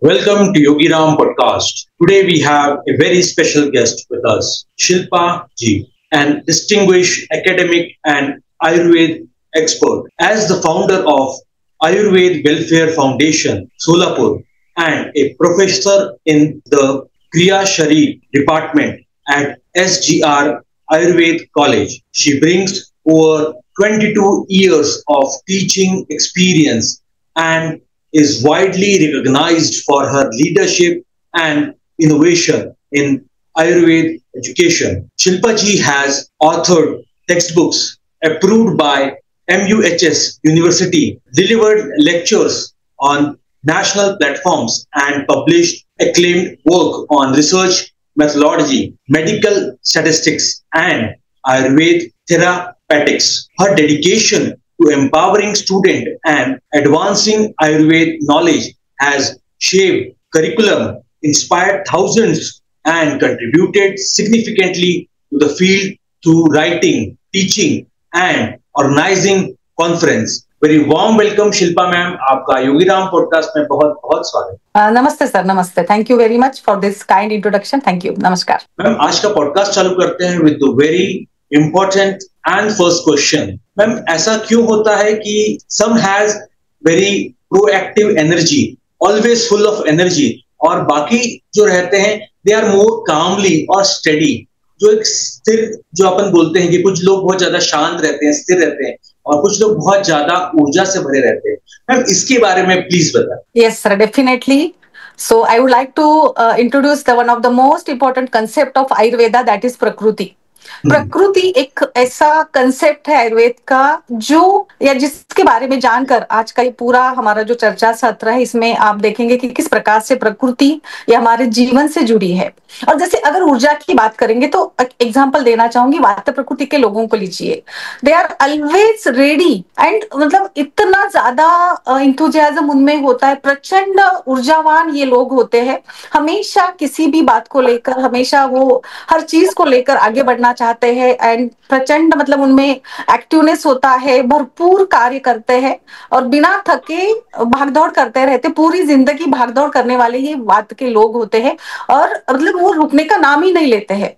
Welcome to Yogi Ram podcast. Today we have a very special guest with us, Shilpa Ji, an distinguished academic and Ayurved expert. As the founder of Ayurved Welfare Foundation, Solapur, and a professor in the Kriya Sharif department at SGR Ayurved College, she brings over 22 years of teaching experience and is widely recognized for her leadership and innovation in Ayurveda education. Shilpa ji has authored textbooks approved by MUHS University, delivered lectures on national platforms, and published acclaimed work on research methodology, medical statistics, and Ayurveda therapeutics. Her dedication to empowering students and advancing Ayurveda knowledge has shaped curriculum, inspired thousands, and contributed significantly to the field through writing, teaching, and organizing conference. Very warm welcome Shilpa ma'am, आपका Yogi Ram podcast में बहुत बहुत स्वागत। नमस्ते sir, नमस्ते। Thank you very much for this kind introduction. Thank you, नमस्कार ma'am. आज का पॉडकास्ट चालू करते हैं with the very important and first question. Ma'am, ऐसा क्यों होता है कि some has very proactive energy, always full of energy, और बाकी जो रहते हैं दे आर मोर कामली और स्टडी, जो एक स्थिर, जो अपन बोलते हैं कि कुछ लोग बहुत ज्यादा शांत रहते हैं, स्थिर रहते हैं, और कुछ लोग बहुत ज्यादा ऊर्जा से भरे रहते हैं। मैम, इसके बारे में प्लीज बताएं। Yes sir, definitely. So I would like to introduce the one of the most important concept of Ayurveda, that is प्रकृति। प्रकृति एक ऐसा कंसेप्ट है आयुर्वेद का जो, या जिसके बारे में जानकर आज का ये पूरा हमारा जो चर्चा सत्र है, इसमें आप देखेंगे कि किस प्रकार से प्रकृति ये हमारे जीवन से जुड़ी है। और जैसे अगर ऊर्जा की बात करेंगे तो एग्जांपल देना चाहूंगी, वात प्रकृति के लोगों को लीजिए। They are always ready end मतलब इतना ज्यादा इंथुजियाज्म उनमें होता है, प्रचंड ऊर्जावान ये लोग होते हैं। हमेशा किसी भी बात को लेकर, हमेशा वो हर चीज को लेकर आगे बढ़ना चाहते हैं एंड प्रचंड मतलब उनमें एक्टिवनेस होता है, भरपूर कार्य करते हैं और बिना थके भागदौड़ करते रहते। पूरी जिंदगी भागदौड़ करने वाले ये वात के लोग होते हैं और मतलब वो रुकने का नाम ही नहीं लेते हैं।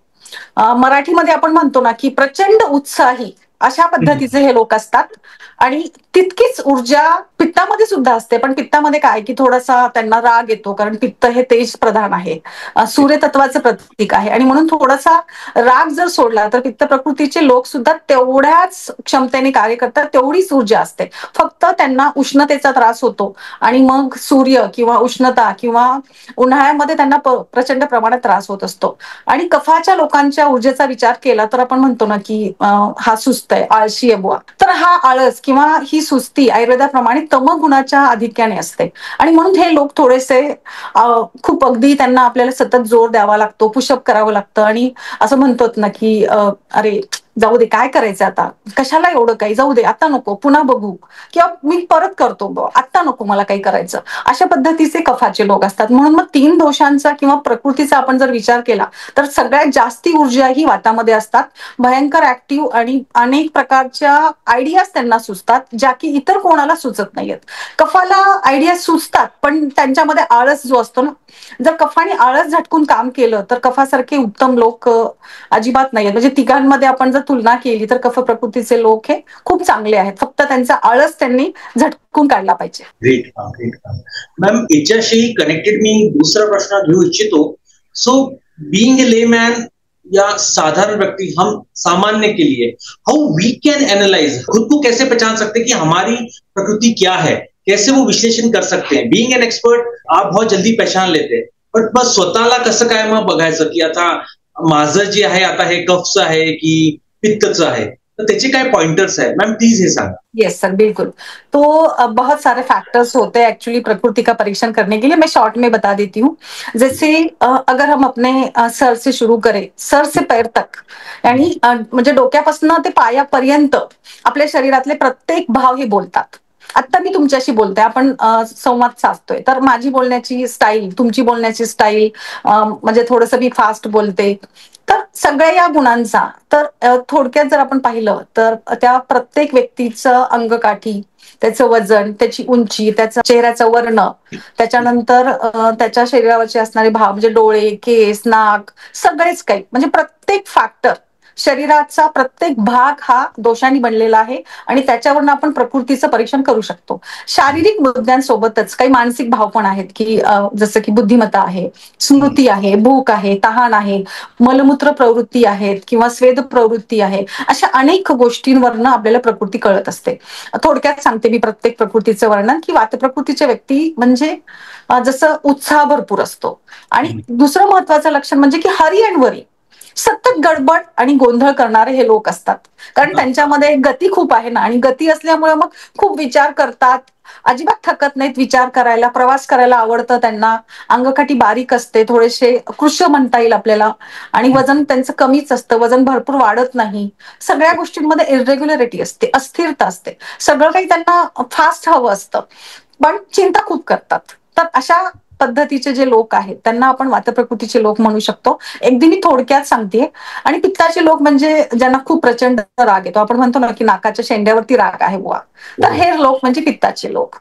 मराठीमध्ये आपण म्हणतो ना की प्रचंड उत्साही अशा पद्धतीचे हे लोक असतात आणि तितकीच ऊर्जा पित्तामध्ये सुद्धा असते। पण पित्तामध्ये काय की थोडासा त्यांना राग येतो, कारण पित्त हे तेज प्रधान आहे, सूर्य तत्वाचं प्रतीक आहे, आणि म्हणून थोडासा राग जर सोडला तर पित्त प्रकृतीचे लोक सुद्धा तेवढ्याच क्षमतेने कार्य करतात, तेवढीच ऊर्जा असते। फक्त त्यांना उष्णतेचा त्रास होतो आणि मग सूर्य किंवा उष्णता किंवा उन्हाळ्यामध्ये त्यांना प्रचंड प्रमाणात त्रास होत असतो। आणि कफाच्या लोकांच्या ऊर्जेचा विचार केला तर आपण म्हणतो ना की हा सुस्त आहे, आळशी आहे बुवा। तर हा आळस किंवा ही सुस्ती आयुर्वेदाप्रमाणे तमगुणाच्या आधिक्याने असते आणि म्हणून हे लोक थोडेसे खूप अगदी त्यांना आपल्याला सतत जोर द्यावा लागतो, पुशअप करावं लागतं आणि असं म्हणतात ना की अरे जाऊ दे, काय करायचं आता, कशाला एवढं काही, जाऊ दे आता नको, पुन्हा बघू, किंवा मी परत करतो, आता नको मला काही करायचं, अशा पद्धतीचे कफाचे लोक असतात। म्हणून मग तीन दोषांचा किंवा प्रकृतीचा आपण जर विचार केला तर सगळ्यात जास्ती ऊर्जा ही वातामध्ये असतात, भयंकर ऍक्टिव्ह आणि अनेक प्रकारच्या आयडियाज त्यांना सुचतात ज्या की इतर कोणाला सुचत नाहीयेत। कफाला आयडिया सुचतात पण त्यांच्यामध्ये आळस जो असतो ना, जर कफाने आळस झटकून काम केलं तर कफासारखे उत्तम लोक अजिबात नाहीयेत। म्हणजे तिघांमध्ये आपण जर तुलना केली तर कफ प्रकृतीचे लोक हे खूप चांगले आहेत, फक्त त्यांचा आळस त्यांनी झटकून काढला पाहिजे। ग्रेट मॅम, याच्याशी कनेक्टेड मी दूसरा प्रश्न घेऊ इच्छितो। सो बीइंग ए लेमैन या साधारण व्यक्ति, हम सामान्य के लिए हाउ वी कैन एनालाइज, खुद को कैसे पहचान सकते हैं कि हमारी प्रकृति क्या है, कैसे वो विश्लेषण कर सकते हैं। बीइंग एन एक्सपर्ट आप बहुत जल्दी पहचान लेते हैं, पण बस स्वतःला कसं काय मग बघायचं की आता माझं जे आहे आता हे कफचं आहे की पित्तचं आहे, तर त्याचे काय पॉइंटर्स है मैम, प्लीज ये सांगा। यस सर, बिल्कुल। तो बहुत सारे फैक्टर्स होते हैं एक्चुअली प्रकृति का परीक्षण करने के लिए, मैं शॉर्ट में बता देती हूँ। जैसे अगर हम अपने सर से शुरू करें, सर से पैर तक, यानी म्हणजे डोक्यापासून ते पायापर्यंत आपल्या शरीरातले प्रत्येक भाव हे बोलतात। आता मी तुमच्याशी बोलते, आपण संवाद साधतोय, तर माझी बोलण्याची स्टाईल, तुमची बोलण्याची स्टाईल, म्हणजे थोडंसं मी फास्ट बोलते, तर सगळ्या या गुणांचा तर थोडक्यात जर आपण पाहिलं तर त्या प्रत्येक व्यक्तीचं अंगकाठी, त्याचं वजन, त्याची उंची, त्याचा चेहऱ्याचा वर्ण, त्याच्यानंतर त्याच्या शरीरावरचे असणारे भाव म्हणजे डोळे, केस, नाक, सगळेच काही म्हणजे प्रत्येक फॅक्टर, शरीराचा प्रत्येक भाग हा दोषांनी बनलेला आहे आणि त्याच्यावरून आपण प्रकृतीचं परीक्षण करू शकतो. शारीरिक मुद्द्यांसोबतच काही मानसिक भाव पण आहेत की जसं की बुद्धिमत्ता आहे, स्मृती आहे, भूक आहे, तहान आहे, मलमूत्र प्रवृत्ती आहेत किंवा स्वेद प्रवृत्ती आहे, अशा अनेक गोष्टींवरनं आपल्याला प्रकृती कळत असते. थोडक्यात सांगते मी प्रत्येक प्रकृतीचं वर्णन की वातप्रकृतीच्या व्यक्ती म्हणजे जसं उत्साह भरपूर असतो आणि दुसरं महत्वाचं लक्षण म्हणजे की हरी अँड वरी, सतत गडबड आणि गोंधळ करणारे हे लोक असतात. कारण त्यांच्यामध्ये गती खूप आहे ना, आणि गती असल्यामुळे मग खूप विचार करतात, अजिबात थकत नाहीत विचार करायला, प्रवास करायला आवडतं त्यांना, अंगकाठी बारीक असते, थोडेसे कृश म्हणता येईल आपल्याला, आणि वजन त्यांचं कमीच असतं, वजन भरपूर वाढत नाही. सगळ्या गोष्टींमध्ये इरेग्युलरिटी असते, अस्थिरता असते, सगळं काही त्यांना फास्ट हवं असतं, पण चिंता खूप करतात. तर अशा पद्धतीचे जे लोक आहेत त्यांना आपण वातप्रकृतीचे लोक म्हणू शकतो. अगदी मी थोडक्यात सांगते. आणि पित्ताचे लोक म्हणजे ज्यांना खूप प्रचंड राग येतो, आपण म्हणतो ना की नाकाच्या शेंड्यावरती राग आहे बुवा, तर हे लोक म्हणजे पित्ताचे लोक.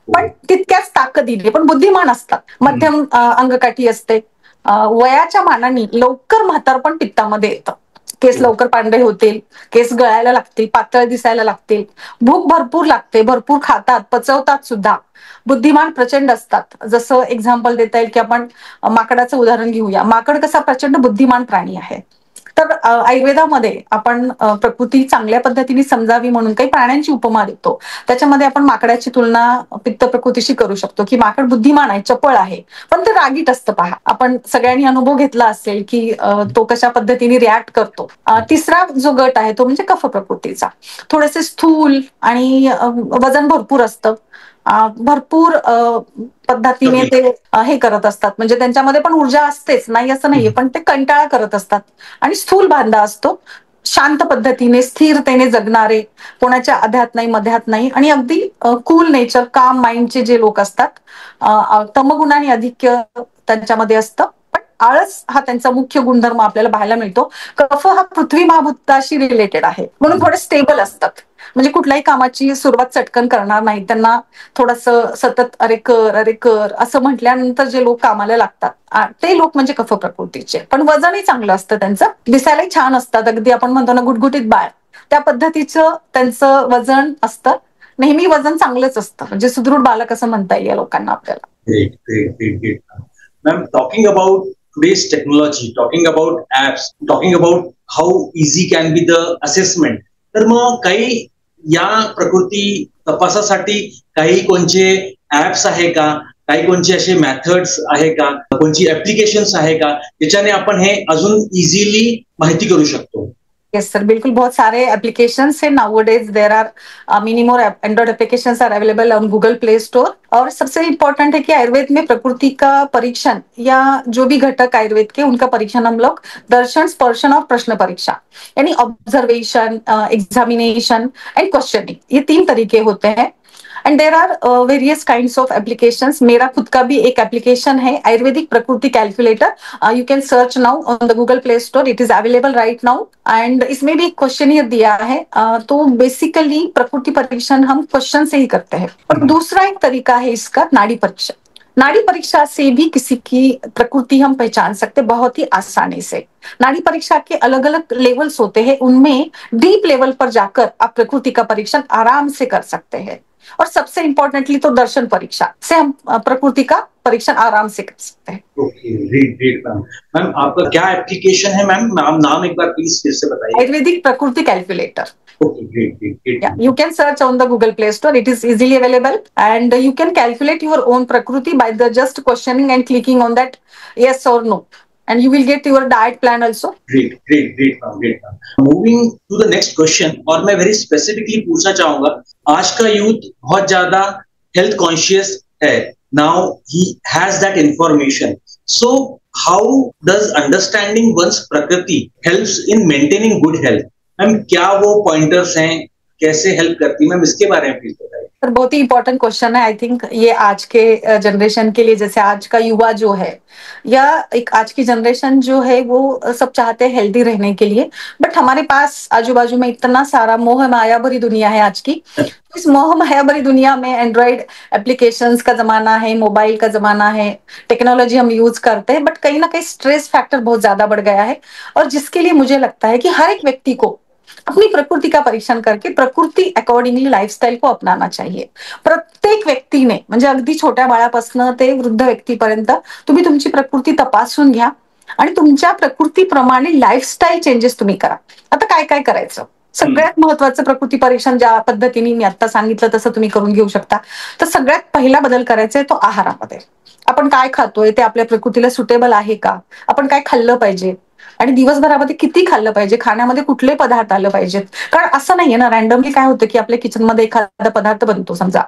पण तितक्याच ताकदीने पण बुद्धिमान असतात, मध्यम अंगकाठी असते, वयाच्या मानाने लवकर म्हातारपण पित्तामध्ये येतं, केस लवकर पांढरे होतील, केस गळायला लागतील, पातळ दिसायला लागतील, भूक भरपूर लागते, भरपूर खातात, पचवतात सुद्धा, बुद्धिमान प्रचंड असतात. जसं एक्झाम्पल देता येईल की आपण माकडाचं उदाहरण घेऊया. माकड कसा प्रचंड बुद्धिमान प्राणी आहे, तर आयुर्वेदामध्ये आपण प्रकृती चांगल्या पद्धतीने समजावी म्हणून काही प्राण्यांची उपमा देतो. त्याच्यामध्ये आपण माकडाची तुलना पित्त प्रकृतीशी करू शकतो की माकड बुद्धिमान आहे, चपळ आहे, पण ते रागीट असतं. पहा, आपण सगळ्यांनी अनुभव घेतला असेल की तो कशा पद्धतीने रिॲक्ट करतो. तिसरा जो गट आहे तो म्हणजे कफ प्रकृतीचा, थोडेसे स्थूल आणि वजन भरपूर असतं, भरपूर पद्धतीने ते हे करत असतात, म्हणजे त्यांच्यामध्ये पण ऊर्जा असतेच, नाही असं नाहीये, पण ते कंटाळा करत असतात आणि स्थूल बांधा असतो, शांत पद्धतीने स्थिरतेने जगणारे, कोणाच्या अध्यात नाही मध्यात नाही, आणि अगदी कूल नेचर, काम माइंडचे जे लोक असतात. तमगुण आणि अधिक्य त्यांच्यामध्ये असतं, पण आळस हा त्यांचा मुख्य गुणधर्म आपल्याला पाहायला मिळतो. कफ हा पृथ्वी महाभूताशी रिलेटेड आहे म्हणून थोडे स्टेबल असतात, म्हणजे कुठल्याही कामाची सुरुवात चटकन करणार नाही, त्यांना थोडंसं सतत अरे कर असं म्हटल्यानंतर जे लोक कामाला लागतात ते लोक म्हणजे कफ प्रकृतीचे. पण वजनही चांगलं असतं त्यांचं, दिसायलाही छान असतात, अगदी आपण म्हणतो ना गुटगुटीत बाळ, त्या पद्धतीचं त्यांचं वजन असतं, नेहमी वजन चांगलंच असतं, म्हणजे सुदृढ बालक असं म्हणता येईल लोकांना आपल्याला. Ma'am, talking about today's technology, talking about apps, talking about how easy can be the assessment. तर मग काही या प्रकृती तपासासाठी काही कोणचे ऍप्स आहे का, काही कोणचे असे मेथड्स आहे का, कोणची ऍप्लिकेशन्स आहे का, ज्याच्याने आपण हे अजून इझिली माहिती करू शकतो? यस सर, बिल्कुल, बहुत सारे एप्लीकेशंस है nowadays, there are many more Android applications are available on Google Play Store. और सबसे इम्पोर्टेंट है कि आयुर्वेद में प्रकृति का परीक्षण या जो भी घटक आयुर्वेद के उनका परीक्षण हम लोग दर्शन, स्पर्शन और प्रश्न परीक्षा यानी ऑब्जर्वेशन, एग्जामिनेशन एंड क्वेश्चनिंग, ये 3 तरीके होते हैं. And there are various kinds of applications. मेरा खुद का भी एक एप्लीकेशन है आयुर्वेदिक प्रकृति calculator, you can search now on the Google Play store, it is available right now. End इसमें भी एक क्वेश्चनियर दिया है, तो बेसिकली प्रकृति परीक्षण हम क्वेश्चन से ही करते हैं. और दूसरा एक तरीका है इसका नाड़ी परीक्षा. नाड़ी परीक्षा से भी किसी की प्रकृति हम पहचान सकते बहुत ही आसानी से. नाड़ी परीक्षा के अलग अलग लेवल्स होते हैं, उनमें डीप लेवल पर जाकर आप प्रकृति का परीक्षण आराम से कर सकते हैं. और सबसे इंपॉर्टेंटली तो दर्शन परीक्षा से हम प्रकृति का परीक्षण आराम से कर सकते हैं. Okay, great great ma'am. Ma'am, आपका क्या एप्लीकेशन है मैम? नाम एक बार प्लीज फिर से बताइए. आयुर्वेदिक प्रकृति calculator. Okay, great. Yeah, you can search on the Google Play Store. It is easily available, and you can calculate your own prakriti by the just questioning and clicking on that yes or no, and you will get your diet plan also. Great, ma'am. Moving to the next question, और मैं very specifically पूछना चाहूंगा, आज का youth बहुत ज्यादा health conscious है. Now he has that information. So how does understanding one's prakriti helps in maintaining good health? Ma'am, क्या वो पॉइंटर्स हैं, कैसे हेल्प करती है मैम, इसके बारे में प्लीज बताइए. सर बहुत ही इंपॉर्टेंट क्वेश्चन है। आई थिंक ये आज के जनरेशन के लिए, जैसे आज का युवा जो है या एक आज की जनरेशन जो है वो सब चाहते हैं हेल्दी रहने के लिए, बट हमारे पास आजू बाजू में इतना सारा मोह माया भरी दुनिया है आज की। इस मोह माया भरी दुनिया में एंड्रॉइड एप्लीकेशंस का जमाना है, मोबाइल का जमाना है, टेक्नोलॉजी हम यूज करते हैं, बट कहीं ना कहीं स्ट्रेस फैक्टर बहुत ज्यादा बढ़ गया है। और जिसके लिए मुझे लगता है कि हर एक व्यक्ति को अपनी प्रकृति का परीक्षण करके प्रकृती अकॉर्डिंगली लाईफस्टाईल को अपनाना चाहिए। प्रत्येक व्यक्तीने, म्हणजे अगदी छोट्या बाळापासून ते वृद्ध व्यक्तीपर्यंत तुम्ही तुमची प्रकृती तपासून घ्या आणि तुमच्या प्रकृतीप्रमाणे लाईफस्टाईल चेंजेस तुम्ही करा। आता काय काय करायचं, सगळ्यात महत्वाचं प्रकृती परीक्षण ज्या पद्धतीने मी आता सांगितलं तसं तुम्ही करून घेऊ शकता। तर सगळ्यात पहिला बदल करायचा आहे तो आहारामध्ये। आपण काय खातोय ते आपल्या प्रकृतीला सुटेबल आहे का, आपण काय खाल्लं पाहिजे आणि दिवसभरामध्ये किती खाल्लं पाहिजे, खाण्यामध्ये कुठले पदार्थ आलं पाहिजेत। कारण असं नाहीये ना, रॅन्डमली काय होतं की आपल्या किचनमध्ये एखादा पदार्थ बनतो समजा,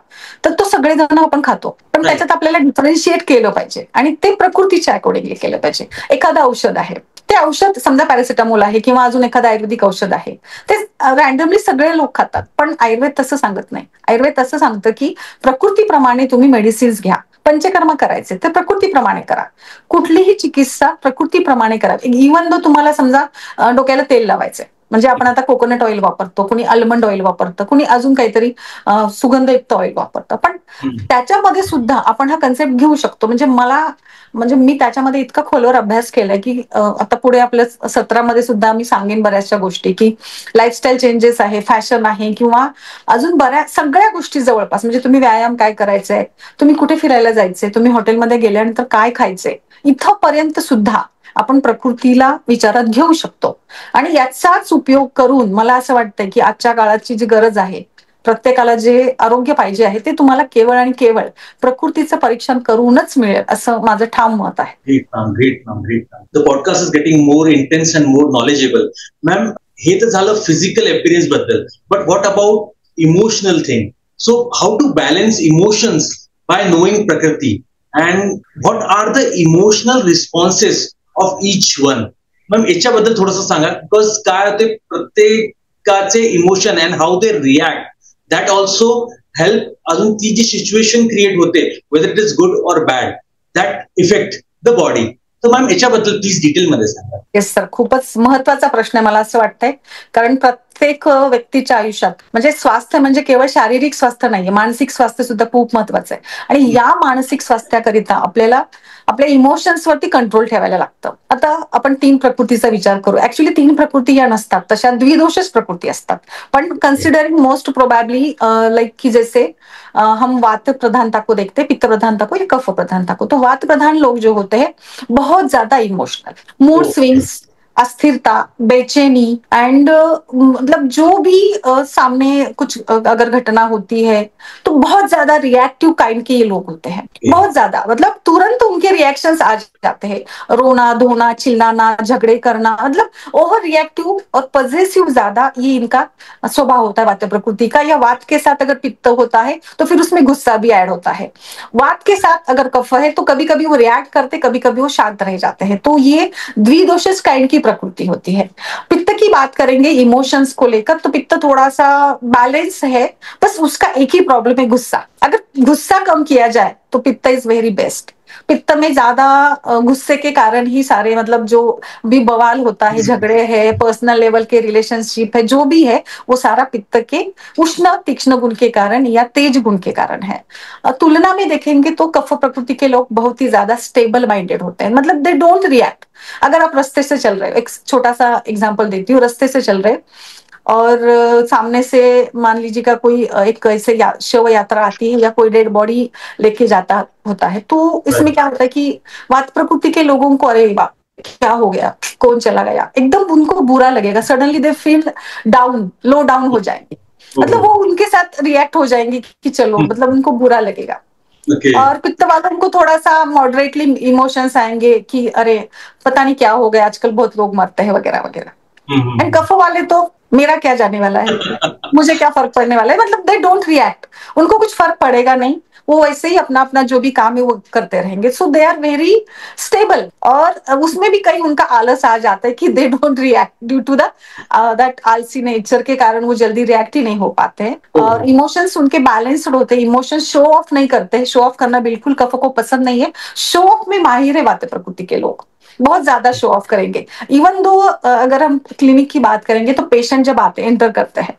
तर तो सगळेजण आपण खातो, पण त्याच्यात आपल्याला डिफरन्शिएट केलं पाहिजे आणि ते प्रकृतीच्या अकॉर्डिंगली केलं पाहिजे। एखादं औषध आहे, ते औषध समजा पॅरासिटामोल आहे किंवा अजून एखादं आयुर्वेदिक औषध आहे, ते रॅन्डमली सगळे लोक खातात, पण आयुर्वेद तसं सांगत नाही। आयुर्वेद तसं सांगतं की प्रकृतीप्रमाणे तुम्ही मेडिसिन्स घ्या, पंचकर्म करायचे ते प्रकृतीप्रमाणे करा, कुठलीही चिकित्सा प्रकृतीप्रमाणे करा। इव्हन दो तुम्हाला समजा डोक्याला तेल लावायचंय, म्हणजे आपण आता कोकोनट ऑइल वापरतो, कुणी आल्मंड ऑइल वापरतं, कुणी अजून काहीतरी सुगंधयुक्त ऑइल वापरतं, पण त्याच्यामध्ये सुद्धा आपण हा कन्सेप्ट घेऊ शकतो। म्हणजे मी त्याच्यामध्ये इतका खोलवर अभ्यास केलाय की आता पुढे आपल्या सत्रामध्ये सुद्धा मी सांगेन बऱ्याचशा गोष्टी की लाईफस्टाईल चेंजेस आहे, फॅशन आहे किंवा अजून बऱ्याच सगळ्या गोष्टी जवळपास, म्हणजे तुम्ही व्यायाम काय करायचंय, तुम्ही कुठे फिरायला जायचंय, तुम्ही हॉटेलमध्ये गेल्यानंतर काय खायचंय, इथंपर्यंत सुद्धा आपण प्रकृतीला विचारात घेऊ शकतो। आणि याचाच उपयोग करून मला असं वाटतंय की आजच्या काळाची जी गरज आहे, प्रत्येकाला जे आरोग्य पाहिजे आहे ते तुम्हाला केवळ आणि केवळ प्रकृतीचं परीक्षण करूनच मिळेल, असं माझं ठाम मत आहे। Great, ma'am. Great, ma'am. Great, ma'am. The podcast is getting more intense and more knowledgeable. Ma'am, हे तर झालं फिजिकल अपिअरन्स बद्दल, but what about emotional thing? So how to balance emotions by knowing प्रकृती and what are the emotional responses of each one? Ma'am याच्याबद्दल थोडंसं सांगा, because काय होते प्रत्येकाचे emotion and how they react, that also help अजून ती जी सिच्युएशन क्रिएट होते, वेदर इट इज गुड और bad, that effect the body. तर मॅम याच्याबद्दल प्लीज डिटेलमध्ये सांगा. येस सर, खूपच महत्वाचा प्रश्न आहे मला असं वाटतंय, कारण प्रत्येक व्यक्तीच्या आयुष्यात म्हणजे स्वास्थ्य म्हणजे केवळ शारीरिक स्वास्थ्य नाहीये, मानसिक स्वास्थ्य सुद्धा खूप महत्वाचं आहे। आणि या मानसिक स्वास्थ्याकरिता आपल्याला आपल्या इमोशन्स वरती कंट्रोल ठेवायला लागतं। आता आपण 3 प्रकृतीचा विचार करू, ऍक्च्युअली 3 प्रकृती या नसतात, तशा द्विदोषच प्रकृती असतात, पण कन्सिडरिंग मोस्ट प्रोबॅबली लाइक की जैसे हम वात प्रधानता को देखते, पित्त प्रधानता को या कफ प्रधानता को। तो वात प्रधान लोग जो होते हैं बहुत ज्यादा इमोशनल, मूड स्विंग्स, अस्थिरता, बेचैनी एंड मतलब जो भी सामने कुछ अगर घटना होती है तो बहुत ज्यादा रिएक्टिव काइंड के ये लोग होते हैं, बहुत ज्यादा, मतलब तुरंत उनके रिएक्शंस आ जाते हैं, रोना धोना चिल्लाना झगड़े करना, मतलब ओवर रिएक्टिव और पॉजिटिव ज्यादा ये इनका स्वभाव होता है वात प्रकृति का। या वात के साथ अगर पित्त होता है तो फिर उसमें गुस्सा भी ऐड होता है। वात के साथ अगर कफ है तो कभी कभी वो रिएक्ट करते, कभी कभी वो शांत रह जाते हैं। तो ये द्विदोषज काइंड की प्रकृति होती है। पित्त की बात करेंगे इमोशंस को लेकर, तो पित्त थोड़ा सा बैलेंस है, बस उसका एक ही प्रॉब्लम है गुस्सा। अगर गुस्सा कम किया जाए तो पित्त इज वेरी बेस्ट। पित्त में ज्यादा गुस्से के कारण ही सारे मतलब जो भी बवाल होता है, झगड़े है, पर्सनल लेवल के रिलेशनशिप है, जो भी है वो सारा पित्त के उष्ण तीक्ष्ण गुण के कारण या तेज गुण के कारण है। तुलना में देखेंगे तो कफ प्रकृति के लोग बहुत ही ज्यादा स्टेबल माइंडेड होते हैं, मतलब दे डोंट रिएक्ट। अगर आप रास्ते से चल रहे हो, एक छोटा सा एग्जाम्पल देती हूँ, रास्ते से चल रहे और सामने से मान लीजिए का कोई एक ऐसे शव यात्रा आती है या कोई डेड बॉडी लेके जाता होता है, तो इसमें क्या होता है कि वात प्रकृति के लोगों को अरे बाप क्या हो गया, कौन चला गया, एकदम उनको बुरा लगेगा, suddenly they feel down, low down हो जाएंगे, मतलब वो उनके साथ रिएक्ट हो जाएंगे कि चलो, मतलब उनको बुरा लगेगा। और पित्त वालों को थोड़ा सा मॉडरेटली इमोशंस आएंगे कि अरे पता नहीं क्या हो गया, आजकल बहुत लोग मरते हैं वगैरह वगैरह। एंड कफ वाले तो मेरा क्या जाने वाला है, मुझे क्या फर्क पड़ने वाला है, मतलब दे डोंट रिएक्ट, उनको कुछ फर्क पड़ेगा नहीं, वो वैसे ही अपना अपना जो भी काम है वो करते रहेंगे. So they are very stable. और उसमें भी कहीं उनका आलस आ जाता है कि they don't react due to the that आलसी नेचर के कारण वो जल्दी रिएक्ट ही नहीं हो पाते हैं. और इमोशंस उनके बैलेंस्ड होते हैं. इमोशंस शो ऑफ नहीं करते हैं. शो ऑफ करना बिल्कुल कफ को पसंद नहीं है. शो ऑफ में माहिर है वात प्रकृति के लोग. बहुत ज्यादा शो ऑफ करेंगे. इवन दो अगर हम क्लिनिक की बात करेंगे तो पेशेंट जब आते एंटर करते हैं,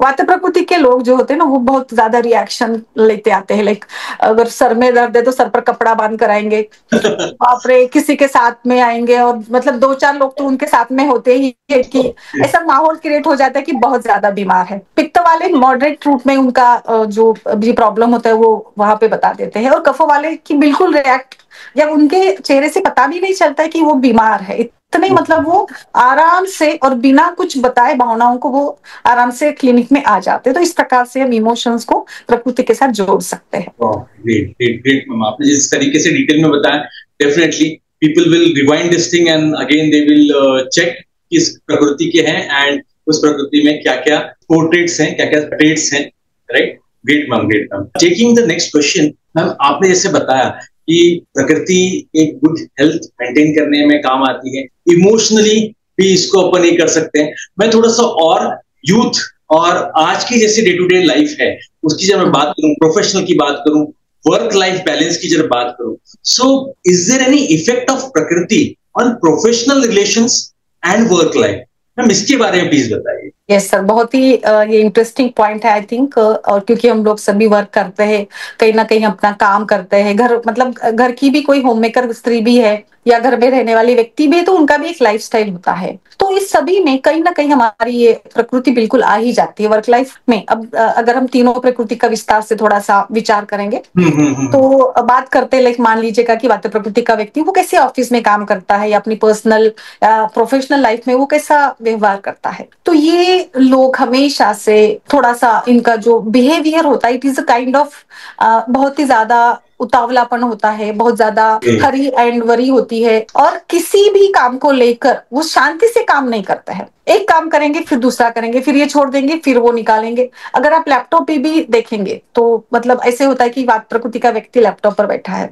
वात प्रकृति के लोग जो होते हैं ना वो बहुत ज्यादा रिएक्शन लेते आते हैं. लाइक अगर सर में दर्द है तो सर पर कपड़ा बांध कर आएंगे. बाप रे, किसी के साथ में आएंगे और मतलब 2-4 लोग तो उनके साथ में होते ही है कि ऐसा माहौल क्रिएट हो जाता है कि बहुत ज्यादा बीमार है. पित्त वाले मॉडरेट रूप में उनका जो भी प्रॉब्लम होता है वो वहां पे बता देते हैं. और कफ वाले की बिल्कुल रिएक्ट, जब उनके चेहरे से पता भी नहीं चलता है कि वो बीमार है. इतने मतलब वो आराम से और बिना कुछ बताए भावनाओं को वो आराम से क्लिनिक में आ जाते हैं. तो इस प्रकार से हम इमोशंस को प्रकृति के साथ जोड़ सकते हैं. ग्रेट ग्रेट ग्रेट मैम, आपने जिस तरीके से डिटेल में बताया, definitely people will rewind this thing and again they will check किस प्रकृति के हैं एंड उस प्रकृति में क्या क्या पोर्ट्रेट्स हैं, क्या क्या ट्रेट्स हैं. Right. Great ma'am, great ma'am. Taking the next question ma'am, आपने जैसे बताया कि प्रकृति एक गुड हेल्थ मेंटेन करने में काम आती है, इमोशनली भी इसको अपन ये कर सकते हैं. मैं थोड़ा सा और यूथ और आज की जैसे डे टू डे लाइफ है उसकी जब मैं बात करूं, प्रोफेशनल की बात करूं, वर्क लाइफ बैलेंस की जब बात करूं, so is there any effect of प्रकृति on professional relations and work life? Ma'am इसके बारे में प्लीज बताइए. यस सर, बहुत ही ये इंटरेस्टिंग पॉइंट है आई थिंक. और क्योंकि हम लोग सभी वर्क करते हैं, कहीं ना कहीं अपना काम करते हैं, घर मतलब घर की भी कोई होममेकर स्त्री भी है या घर में रहने वाली व्यक्ति भी है, तो उनका भी एक लाइफस्टाइल होता है. तो इस सभी में कहीं ना कहीं हमारी ये प्रकृति बिल्कुल आ ही जाती है वर्क लाइफ में. अब अगर हम तीनों प्रकृति का विस्तार से थोड़ा सा विचार करेंगे तो बात करते हैं, लाइक मान लीजिएगा कि वात प्रकृति का व्यक्ति वो कैसे ऑफिस में काम करता है या अपनी पर्सनल प्रोफेशनल लाइफ में वो कैसा व्यवहार करता है. तो ये लोग हमेशा से थोड़ा सा इनका जो बिहेवियर होता है it is a kind of बहुत ही ज्यादा उतावलापन होता है, बहुत ज्यादा हरी एंड वरी होती है और किसी भी काम को लेकर वो शांति से काम नहीं करता है. एक काम करेंगे फिर दूसरा करेंगे, फिर ये छोड़ देंगे फिर वो निकालेंगे. अगर आप लैपटॉप पे भी देखेंगे तो मतलब ऐसे होता है कि वात प्रकृति का व्यक्ति लैपटॉप पर बैठा है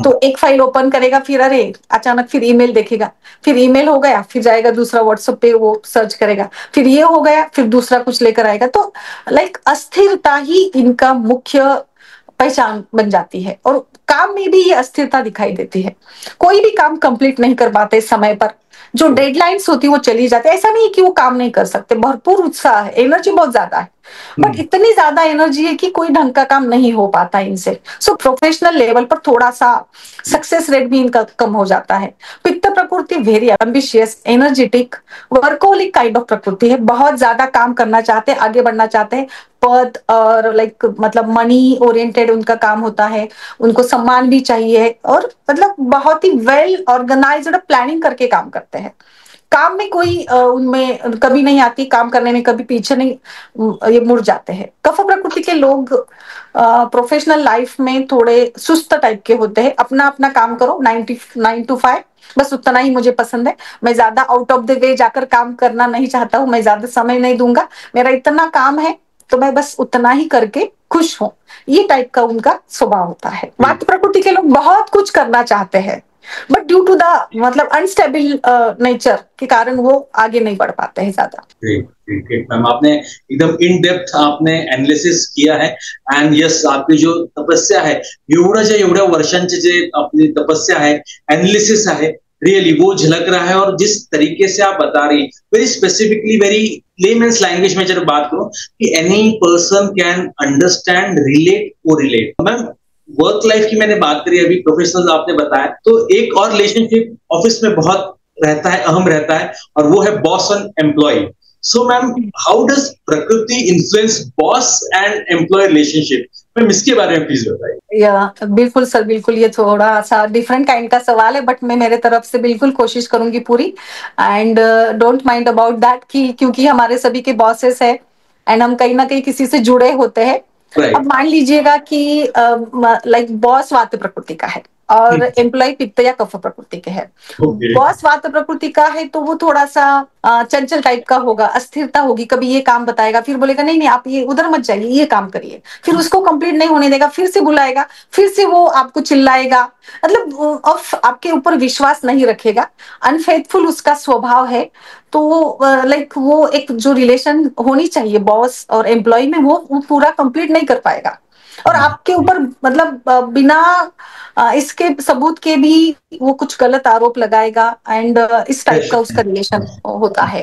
तो एक फाइल ओपन करेगा, फिर अरे अचानक फिर ईमेल देखेगा, फिर ईमेल हो गया फिर जाएगा दूसरा व्हाट्सएप पे वो सर्च करेगा, फिर ये हो गया फिर दूसरा कुछ लेकर आएगा. तो लाइक अस्थिरता ही इनका मुख्य पहचान बन जाती है और काम में भी ये अस्थिरता दिखाई देती है. कोई भी काम कंप्लीट नहीं कर पाते समय पर, जो डेडलाइंस होती है वो चली जाती है. ऐसा नहीं कि वो काम नहीं कर सकते, भरपूर उत्साह है, एनर्जी बहुत ज्यादा है, बट इतनी ज्यादा एनर्जी है कि कोई ढंग का काम नहीं हो पाता इनसे. सो प्रोफेशनल लेवल पर थोड़ा सा सक्सेस रेट भी इनका कम हो जाता है. पित्त प्रकृति very ambitious, energetic, workaholic kind of प्रकृति है. बहुत ज्यादा काम करना चाहते हैं, आगे बढ़ना चाहते हैं, पद और लाइक मतलब मनी ओरिएंटेड उनका काम होता है, उनको सम्मान भी चाहिए और मतलब बहुत ही वेल ऑर्गेनाइज्ड प्लानिंग करके काम करते हैं. काम में कोई उनमें कभी नहीं आती, काम करने में कभी पीछे नहीं ये मुड़ जाते हैं. कफ प्रकृति के लोग प्रोफेशनल लाइफ में थोड़े सुस्त टाइप के होते हैं. अपना अपना काम करो, 9 to 5 बस उतना ही मुझे पसंद है. मैं ज्यादा आउट ऑफ द वे जाकर काम करना नहीं चाहता हूँ, मैं ज्यादा समय नहीं दूंगा, मेरा इतना काम है तो मैं बस उतना ही करके खुश हूँ. ये टाइप का उनका स्वभाव होता है. वात प्रकृति के लोग बहुत कुछ करना चाहते हैं बट ड्यू टू द मतलब अनस्टेबल नेचर के कारण वो आगे नहीं बढ़ पाते हैं ज्यादा. मैम आपने एकदम इन डेप्थ आपने एनालिसिस किया है एंड यस आपकी जो तपस्या है एवढ्या वर्षांची जे आपली तपस्या है, एनालिसिस है, रियली वो झलक रहा है. और जिस तरीके से आप बता रही very specifically very layman's language में जब बात करूं कि any person can understand, relate और रिलेट. मैम वर्क लाइफ की मैंने बात करी, अभी प्रोफेशनल आपने बताया, तो एक और रिलेशनशिप ऑफिस में बहुत रहता है, अहम रहता है, और वो है boss and employee. So ma'am how does प्रकृति influence boss and employee relationship? Ma'am इसके बारे में प्लीज बताइए. या बिल्कुल सर, बिल्कुल. ये थोड़ा सा डिफरेंट काइंड का सवाल है बट मैं मेरे तरफ से बिल्कुल कोशिश करूंगी पूरी. And don't mind about that कि क्योंकि हमारे सभी के बॉसेस है एंड हम कहीं ना कहीं किसी से जुड़े होते हैं. अब मान लीजिएगा कि लाइक बॉस वात प्रकृति का है और एम्प्लॉय पित्त या कफ प्रकृति के हैं। बॉस वात प्रकृति का है तो वो थोड़ा सा चंचल टाइप का होगा, अस्थिरता होगी, कभी ये काम बताएगा फिर बोलेगा नहीं नहीं आप ये उधर मत जाइए ये काम करिए, फिर उसको कंप्लीट नहीं होने देगा, फिर से बुलाएगा, फिर से वो आपको चिल्लाएगा, मतलब आपके ऊपर विश्वास नहीं रखेगा, अनफेथफुल उसका स्वभाव है। तो लाइक वो एक जो रिलेशन होनी चाहिए बॉस और एम्प्लॉय में वो पूरा कंप्लीट नहीं कर पाएगा, और आपके ऊपर मतलब बिना इसके सबूत के भी वो कुछ गलत आरोप लगाएगा, एंड इस टाइप का उसका रिलेशन होता है।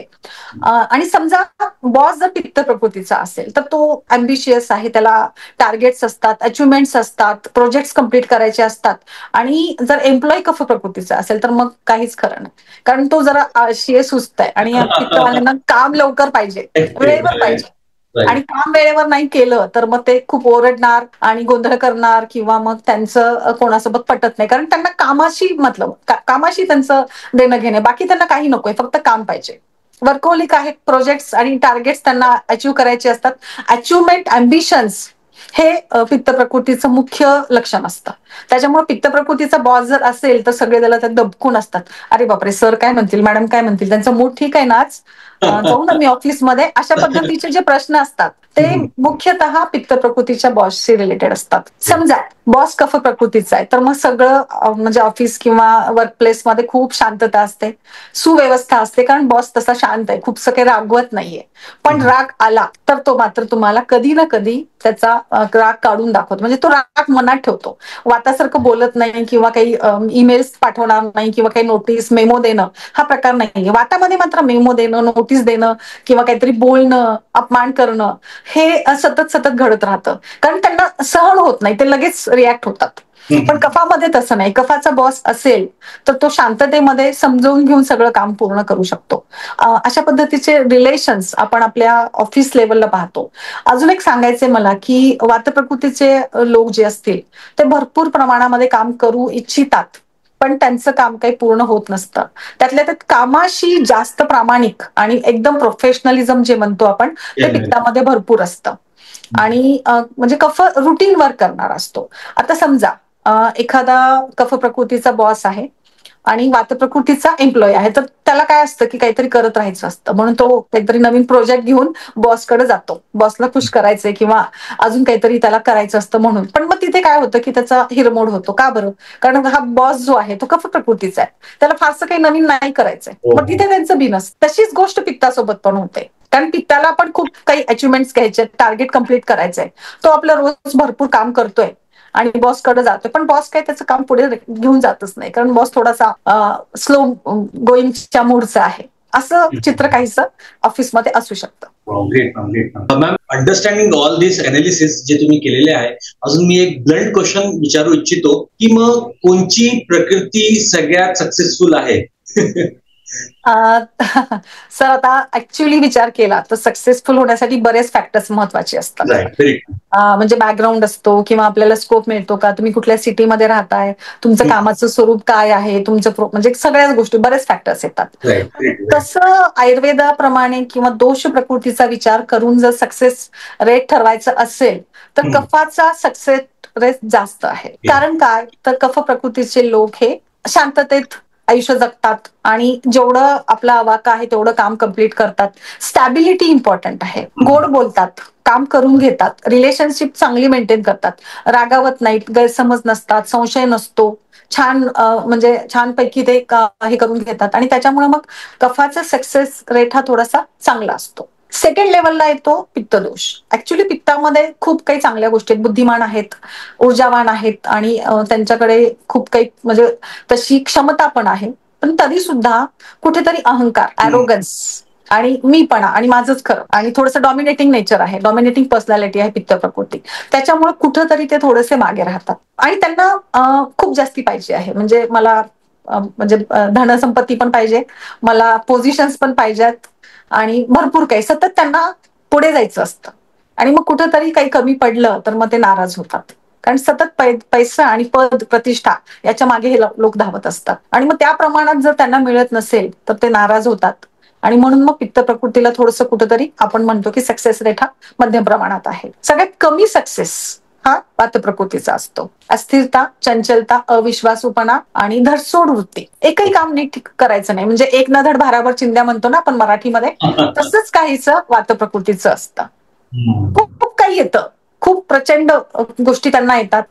आणि समजा बॉस जर पित्त प्रकृतीचा असेल तर तो अम्बिशियस आहे, त्याला टार्गेट्स असतात, अचिव्हमेंट्स असतात, प्रोजेक्ट्स कंप्लीट करायचे असतात, आणि जर एम्प्लॉय कफ प्रकृतीचा असेल तर मग काहीच खरं नाही, कारण तो जरा आळशी सुस्त आहे आणि पित्तवाल्यांना काम लवकर पाहिजे, वेळेवर पाहिजे, आणि काम वेळेवर नाही केलं तर मग ते खूप ओरडणार आणि गोंधळ करणार, किंवा मग त्यांचं कोणासोबत पटत नाही, कारण त्यांना कामाशी मतलब कामाशी त्यांचं देणं घेणं, बाकी त्यांना काही नकोय, फक्त काम पाहिजे, वर्कहोलिक आहेत, प्रोजेक्ट्स आणि टार्गेट्स त्यांना अचीव्ह करायचे असतात, अचिव्हमेंट अम्बिशन्स हे पित्त प्रकृतीचं मुख्य लक्षण असतं. त्याच्यामुळे पित्त प्रकृतीचा बॉस जर असेल तर सगळे त्याला त्यात दबकून असतात, अरे बापरे सर काय म्हणतील, मॅडम काय म्हणतील, त्यांचा मूड ठीक आहे ना आज, जाऊ ना मी ऑफिसमध्ये, अशा पद्धतीचे जे प्रश्न असतात ते मुख्यतः पित्त प्रकृतीच्या बॉसशी रिलेटेड असतात. समजा बॉस कफ प्रकृतीचा आहे तर मग सगळं म्हणजे ऑफिस किंवा वर्क प्लेस मध्ये खूप शांतता असते, सुव्यवस्था असते, कारण बॉस तसा शांत आहे, खूप काही रागवत नाहीये, पण राग आला तर तो मात्र तुम्हाला कधी ना कधी त्याचा राग काढून दाखवतो, म्हणजे तो राग मनात ठेवतो, वातासारखं बोलत नाही किंवा काही ईमेल्स पाठवणार नाही किंवा काही नोटीस मेमो देणं हा प्रकार नाहीये. वातामध्ये मात्र मेमो देणं, नोटीस देणं किंवा काहीतरी बोलणं, अपमान करणं हे सतत सतत घडत राहतं, कारण त्यांना सहन होत नाही, ते लगेच रिॲक्ट होतात. पण कफामध्ये तसं नाही, कफाचा बॉस असेल तर तो शांततेमध्ये समजून घेऊन सगळं काम पूर्ण करू शकतो. अशा पद्धतीचे रिलेशन्स आपण आपल्या ऑफिस लेवलला पाहतो. अजून एक सांगायचंय मला की वात प्रकृतीचे लोक जे असतील ते भरपूर प्रमाणामध्ये काम करू इच्छितात, पण त्यांचं काम काही पूर्ण होत नसतं. त्यातल्या त्यात कामाशी जास्त प्रामाणिक आणि एकदम प्रोफेशनलिझम जे म्हणतो आपण ते पित्तामध्ये भरपूर असतं, आणि म्हणजे कफ रुटीन वर्क करणार असतो. आता समजा एखादा कफ प्रकृतीचा बॉस आहे आणि वात प्रकृतीचा एम्प्लॉय आहे, तर त्याला काय असतं की काहीतरी करत राहायचं असतं, म्हणून तो काहीतरी नवीन प्रोजेक्ट घेऊन बॉसकडे जातो, बॉसला खुश करायचंय किंवा अजून काहीतरी त्याला करायचं असतं म्हणून. पण मग तिथे काय होतं की त्याचा हिरमोड होतो. का बरं? कारण हा बॉस जो आहे तो कफ प्रकृतीचा आहे, त्याला फारसं काही नवीन नाही करायचंय, मग तिथे त्यांचं बिनस. तशीच गोष्ट पित्तासोबत पण होते, कारण पित्ताला पण खूप काही अचिव्हमेंट्स घ्यायचे, टार्गेट कंप्लीट करायचंय, तो आपलं रोज भरपूर काम करतोय आणि बॉसकडे जातोय, पण बॉस काही त्याचं काम पुढे घेऊन जातच नाही, कारण बॉस थोडासा स्लो गोईंगच्या मूडचा आहे. असं चित्र काहीसं ऑफिसमध्ये असू शकतं. मॅम, अंडरस्टँडिंग ऑल दिस अनालिसिस जे तुम्ही केलेले आहे, अजून मी एक ब्लंट क्वेश्चन विचारू इच्छितो की मग कोणची प्रकृती सगळ्यात सक्सेसफुल आहे? सर आता ऍक्च्युअली विचार केला तर सक्सेसफुल होण्यासाठी बरेच फॅक्टर्स महत्वाचे असतात. म्हणजे बॅकग्राऊंड असतो किंवा आपल्याला स्कोप मिळतो का, तुम्ही कुठल्या सिटीमध्ये राहताय, तुमचं कामाचं स्वरूप काय आहे, तुमचं म्हणजे सगळ्याच गोष्टी, बरेच फॅक्टर्स येतात. तसं आयुर्वेदाप्रमाणे किंवा दोष प्रकृतीचा विचार करून जर सक्सेस रेट ठरवायचं असेल तर कफाचा सक्सेस रेट जास्त आहे. कारण काय, तर कफ प्रकृतीचे लोक हे शांततेत आयुष्य जगतात आणि जेवढं आपला आवाका आहे तेवढं काम कम्प्लीट करतात. स्टॅबिलिटी इम्पॉर्टंट आहे, गोड बोलतात, काम करून घेतात, रिलेशनशिप चांगली मेंटेन करतात, रागावत नाहीत, गैरसमज नसतात, संशय नसतो, छान म्हणजे छानपैकी ते हे करून घेतात, आणि त्याच्यामुळे मग कफाचा सक्सेस रेट हा थोडासा चांगला असतो. सेकंड लेवलला येतो पित्तदोष. ऍक्च्युली पित्तामध्ये खूप काही चांगल्या गोष्टी आहेत, बुद्धिमान आहेत, ऊर्जावान आहेत, आणि त्यांच्याकडे खूप काही म्हणजे तशी क्षमता पण आहे, पण तरी सुद्धा कुठेतरी अहंकार, ॲरोगन्स आणि मीपणा आणि माझंच खरं आणि थोडंसं डॉमिनेटिंग नेचर आहे, डॉमिनेटिंग पर्सनॅलिटी आहे पित्त प्रकृती. त्याच्यामुळे कुठंतरी ते थोडेसे मागे राहतात आणि त्यांना खूप जास्ती पाहिजे आहे, म्हणजे मला म्हणजे धनसंपत्ती पण पाहिजे, मला पोझिशन्स पण पाहिजेत, आणि भरपूर काही सतत त्यांना पुढे जायचं असतं, आणि मग कुठंतरी काही कमी पडलं तर मग ते नाराज होतात, कारण सतत पैसा आणि पद प्रतिष्ठा याच्या मागे हे लोक धावत असतात, आणि मग त्या प्रमाणात जर त्यांना मिळत नसेल तर ते नाराज होतात, आणि म्हणून मग पित्त प्रकृतीला थोडंसं कुठंतरी आपण म्हणतो की सक्सेस रेट हा मध्यम प्रमाणात आहे. सगळ्यात कमी सक्सेस हा वातप्रकृतीचा असतो. अस्थिरता, चंचलता, अविश्वासूपणा आणि धडसोड वृत्ती. एकही काम नीट करायचं नाही, म्हणजे एक न धड भाराभर चिंध्या म्हणतो ना आपण मराठीमध्ये, तसंच काहीच वातप्रकृतीचं असतं. खूप काही येतं, खूप प्रचंड गोष्टी त्यांना येतात,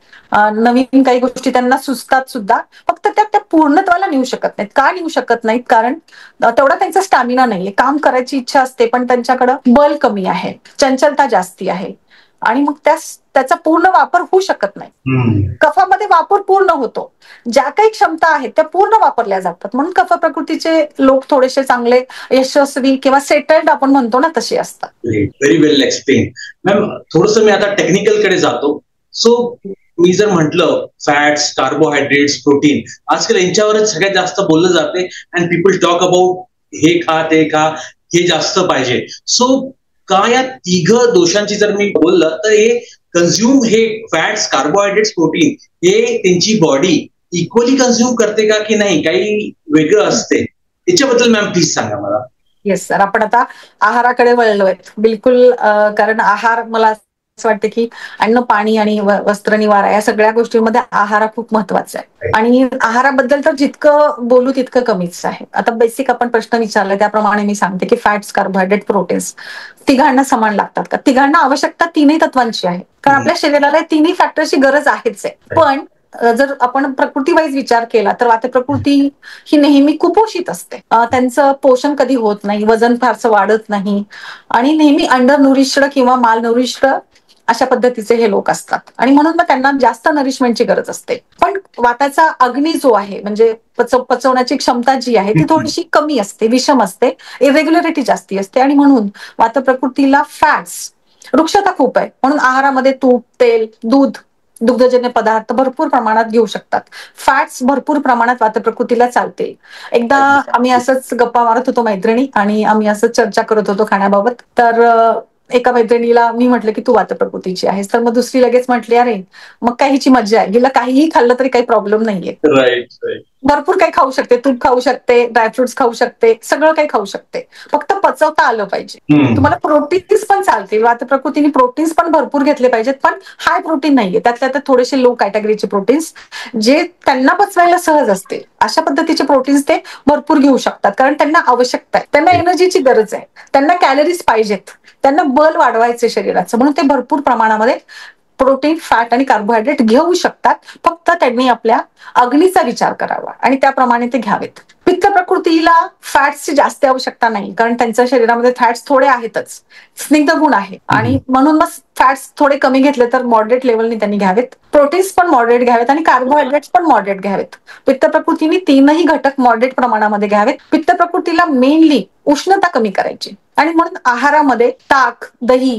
नवीन काही गोष्टी त्यांना सुचतात सुद्धा, फक्त त्या पूर्णत्वाला नेऊ शकत नाहीत. का नेऊ शकत नाहीत? कारण तेवढा त्यांचा स्टॅमिना नाहीये. काम करायची इच्छा असते पण त्यांच्याकडं बल कमी आहे, चंचलता जास्ती आहे आणि मग त्याचा पूर्ण वापर होऊ शकत नाही. कफामध्ये वापर पूर्ण होतो, ज्या काही क्षमता आहेत त्या पूर्ण वापरल्या जातात. म्हणून कफ प्रकृतीचे लोक थोडेसे चांगले यशस्वी किंवा सेटल्ड आपण म्हणतो ना तसे असतात. व्हेरी वेल एक्सप्लेन. मॅम, थोडंसं मी आता टेक्निकल कडे जातो. सो मी जर म्हटलं फॅट्स, कार्बोहायड्रेट्स, प्रोटीन, आजकाल यांच्यावरच सगळ्यात जास्त बोललं जाते अँड पीपल टॉक अबाउट हे खा ते खा, हे जास्त पाहिजे. सो का या तिघ दोषांची जर मी बोललं तर हे कन्झ्युम, हे फॅट्स, कार्बोहायड्रेट्स, प्रोटीन, हे त्यांची बॉडी इक्वली कन्झ्युम करते का की नाही, काही वेगळं असते? याच्याबद्दल मॅम प्लीज सांगा मला. येस सर, आपण आता आहाराकडे वळलोय बिलकुल, कारण आहार मला असं वाटतं की अन्न, पाणी आणि वस्त्र, निवारा या सगळ्या गोष्टींमध्ये आहार खूप महत्वाचा आहे. आणि आहाराबद्दल तर जितकं बोलू तितकं कमीच आहे. आता बेसिक आपण प्रश्न विचारला त्याप्रमाणे मी सांगते की फॅट्स, कार्बोहायड्रेट, प्रोटीन्स तिघांना समान लागतात का? तिघांना आवश्यकता तीनही तत्वांची आहे, कारण आपल्या शरीराला तिन्ही फॅक्टरची गरज आहेच आहे. पण जर आपण प्रकृती वाईज विचार केला तर वातप्रकृती ही नेहमी कुपोषित असते. त्यांचं पोषण कधी होत नाही, वजन फारसं वाढत नाही आणि नेहमी अंडर न्यूरिश्ड किंवा माल न्यूरिश्ड अशा पद्धतीचे हे लोक असतात आणि म्हणून मग त्यांना जास्त नरिशमेंटची गरज असते. पण वाताचा अग्नी जो आहे, म्हणजे पचवण्याची क्षमता जी आहे ती थोडीशी कमी असते, विषम असते, इरेग्युलरिटी जास्ती असते आणि म्हणून वातप्रकृतीला फॅट्स, वृक्षता खूप आहे. म्हणून आहारामध्ये तूप, तेल, दूध, दुग्धजन्य पदार्थ भरपूर प्रमाणात घेऊ शकतात. फॅट्स भरपूर प्रमाणात वातप्रकृतीला चालते. एकदा आम्ही असंच गप्पा मारत होतो मैत्रिणी आणि आम्ही असंच चर्चा करत होतो खाण्याबाबत. तर एका मैत्रिणीला मी म्हटलं की तू वातप्रकृतीची आहेस, तर मग दुसरी लगेच म्हटली अरे मग काय हिची मज्जा आहे, गेला काहीही खाल्लं तरी काही प्रॉब्लेम नाहीये. राईट. भरपूर काही खाऊ शकते, तूप खाऊ शकते, ड्रायफ्रुट्स खाऊ शकते, सगळं काही खाऊ शकते, फक्त पचवता आलं पाहिजे. तुम्हाला प्रोटीन्स पण चालतील, वातप्रकृतीने प्रोटीन्स पण भरपूर घेतले पाहिजेत, पण हाय प्रोटीन नाहीये, त्यातल्या त्यात थोडेसे लो कॅटेगरीचे प्रोटीन्स जे त्यांना पचवायला सहज असते अशा पद्धतीचे प्रोटीन्स ते भरपूर घेऊ शकतात, कारण त्यांना आवश्यकता आहे, त्यांना एनर्जीची गरज आहे, त्यांना कॅलरीज पाहिजेत, त्यांना बल वाढवायचे शरीराचं, म्हणून ते भरपूर प्रमाणामध्ये प्रोटीन, फॅट आणि कार्बोहायड्रेट घेऊ शकतात. फक्त त्यांनी आपल्या अग्नीचा विचार करावा आणि त्याप्रमाणे ते घ्यावेत. पित्त प्रकृतीला फॅट्सची जास्त आवश्यकता नाही, कारण त्यांच्या शरीरामध्ये फॅट्स थोडे आहेतच, स्निग्ध गुण आहे आणि म्हणून मग फॅट्स थोडे कमी घेतले तर मॉडरेट लेवलनी त्यांनी घ्यावेत. प्रोटीन्स पण मॉडरेट घ्यावेत आणि कार्बोहायड्रेट्स पण मॉडरेट घ्यावेत. पित्त प्रकृतीने तीनही घटक मॉडरेट प्रमाणामध्ये घ्यावेत. पित्त प्रकृतीला मेनली उष्णता कमी करायची आणि म्हणून आहारामध्ये ताक, दही,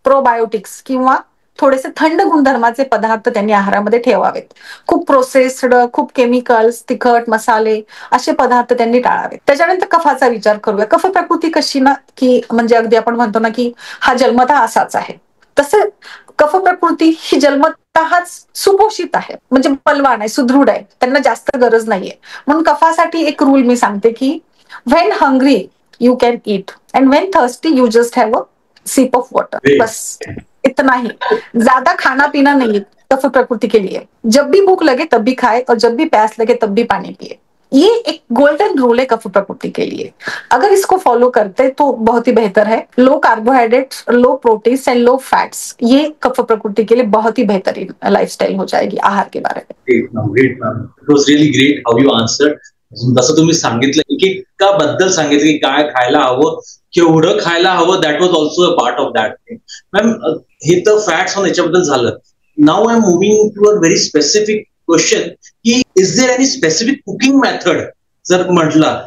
प्रोबायोटिक्स किंवा थोडेसे थंड गुणधर्माचे पदार्थ त्यांनी आहारामध्ये ठेवावेत. खूप प्रोसेस्ड, खूप केमिकल्स, तिखट, मसाले असे पदार्थ त्यांनी टाळावेत. त्याच्यानंतर कफाचा विचार करूया. कफ प्रकृती कशी ना की म्हणजे अगदी आपण म्हणतो ना की हा जन्मतः असाच आहे, तसं कफ प्रकृती ही जन्मतःच सुपोषित आहे, म्हणजे बलवान आहे, सुदृढ आहे, त्यांना जास्त गरज नाहीये. म्हणून कफासाठी एक रूल मी सांगते की when hungry you can eat and when thirsty you just have a sip of water. बस इतना ही, ज्यादा खाना पीना नहीं कफ प्रकृति के लिए. जब भी भूख लगे तब भी खाए और जब भी प्यास लगे तब भी पानी पिए. ये एक गोल्डन रूल है कफ प्रकृति के लिए. अगर इसको फॉलो करते तो बहुत ही बेहतर है. Low carbohydrates, low proteins and low fats, ये कफ प्रकृति के लिए बहुत ही बेहतरीन लाइफस्टाइल हो जाएगी आहार के बारे में. Great ma'am, it was really great how you answered. जसं तुम्ही सांगितलं एकेकाबद्दल सांगितलं की काय खायला हवं, केवढं खायला हवं, that was also a part of that thing. Ma'am, हे तर फॅट्स ऑन याच्याबद्दल झालं. Now I am moving to a very specific question की is there any specific cooking method जर म्हटलं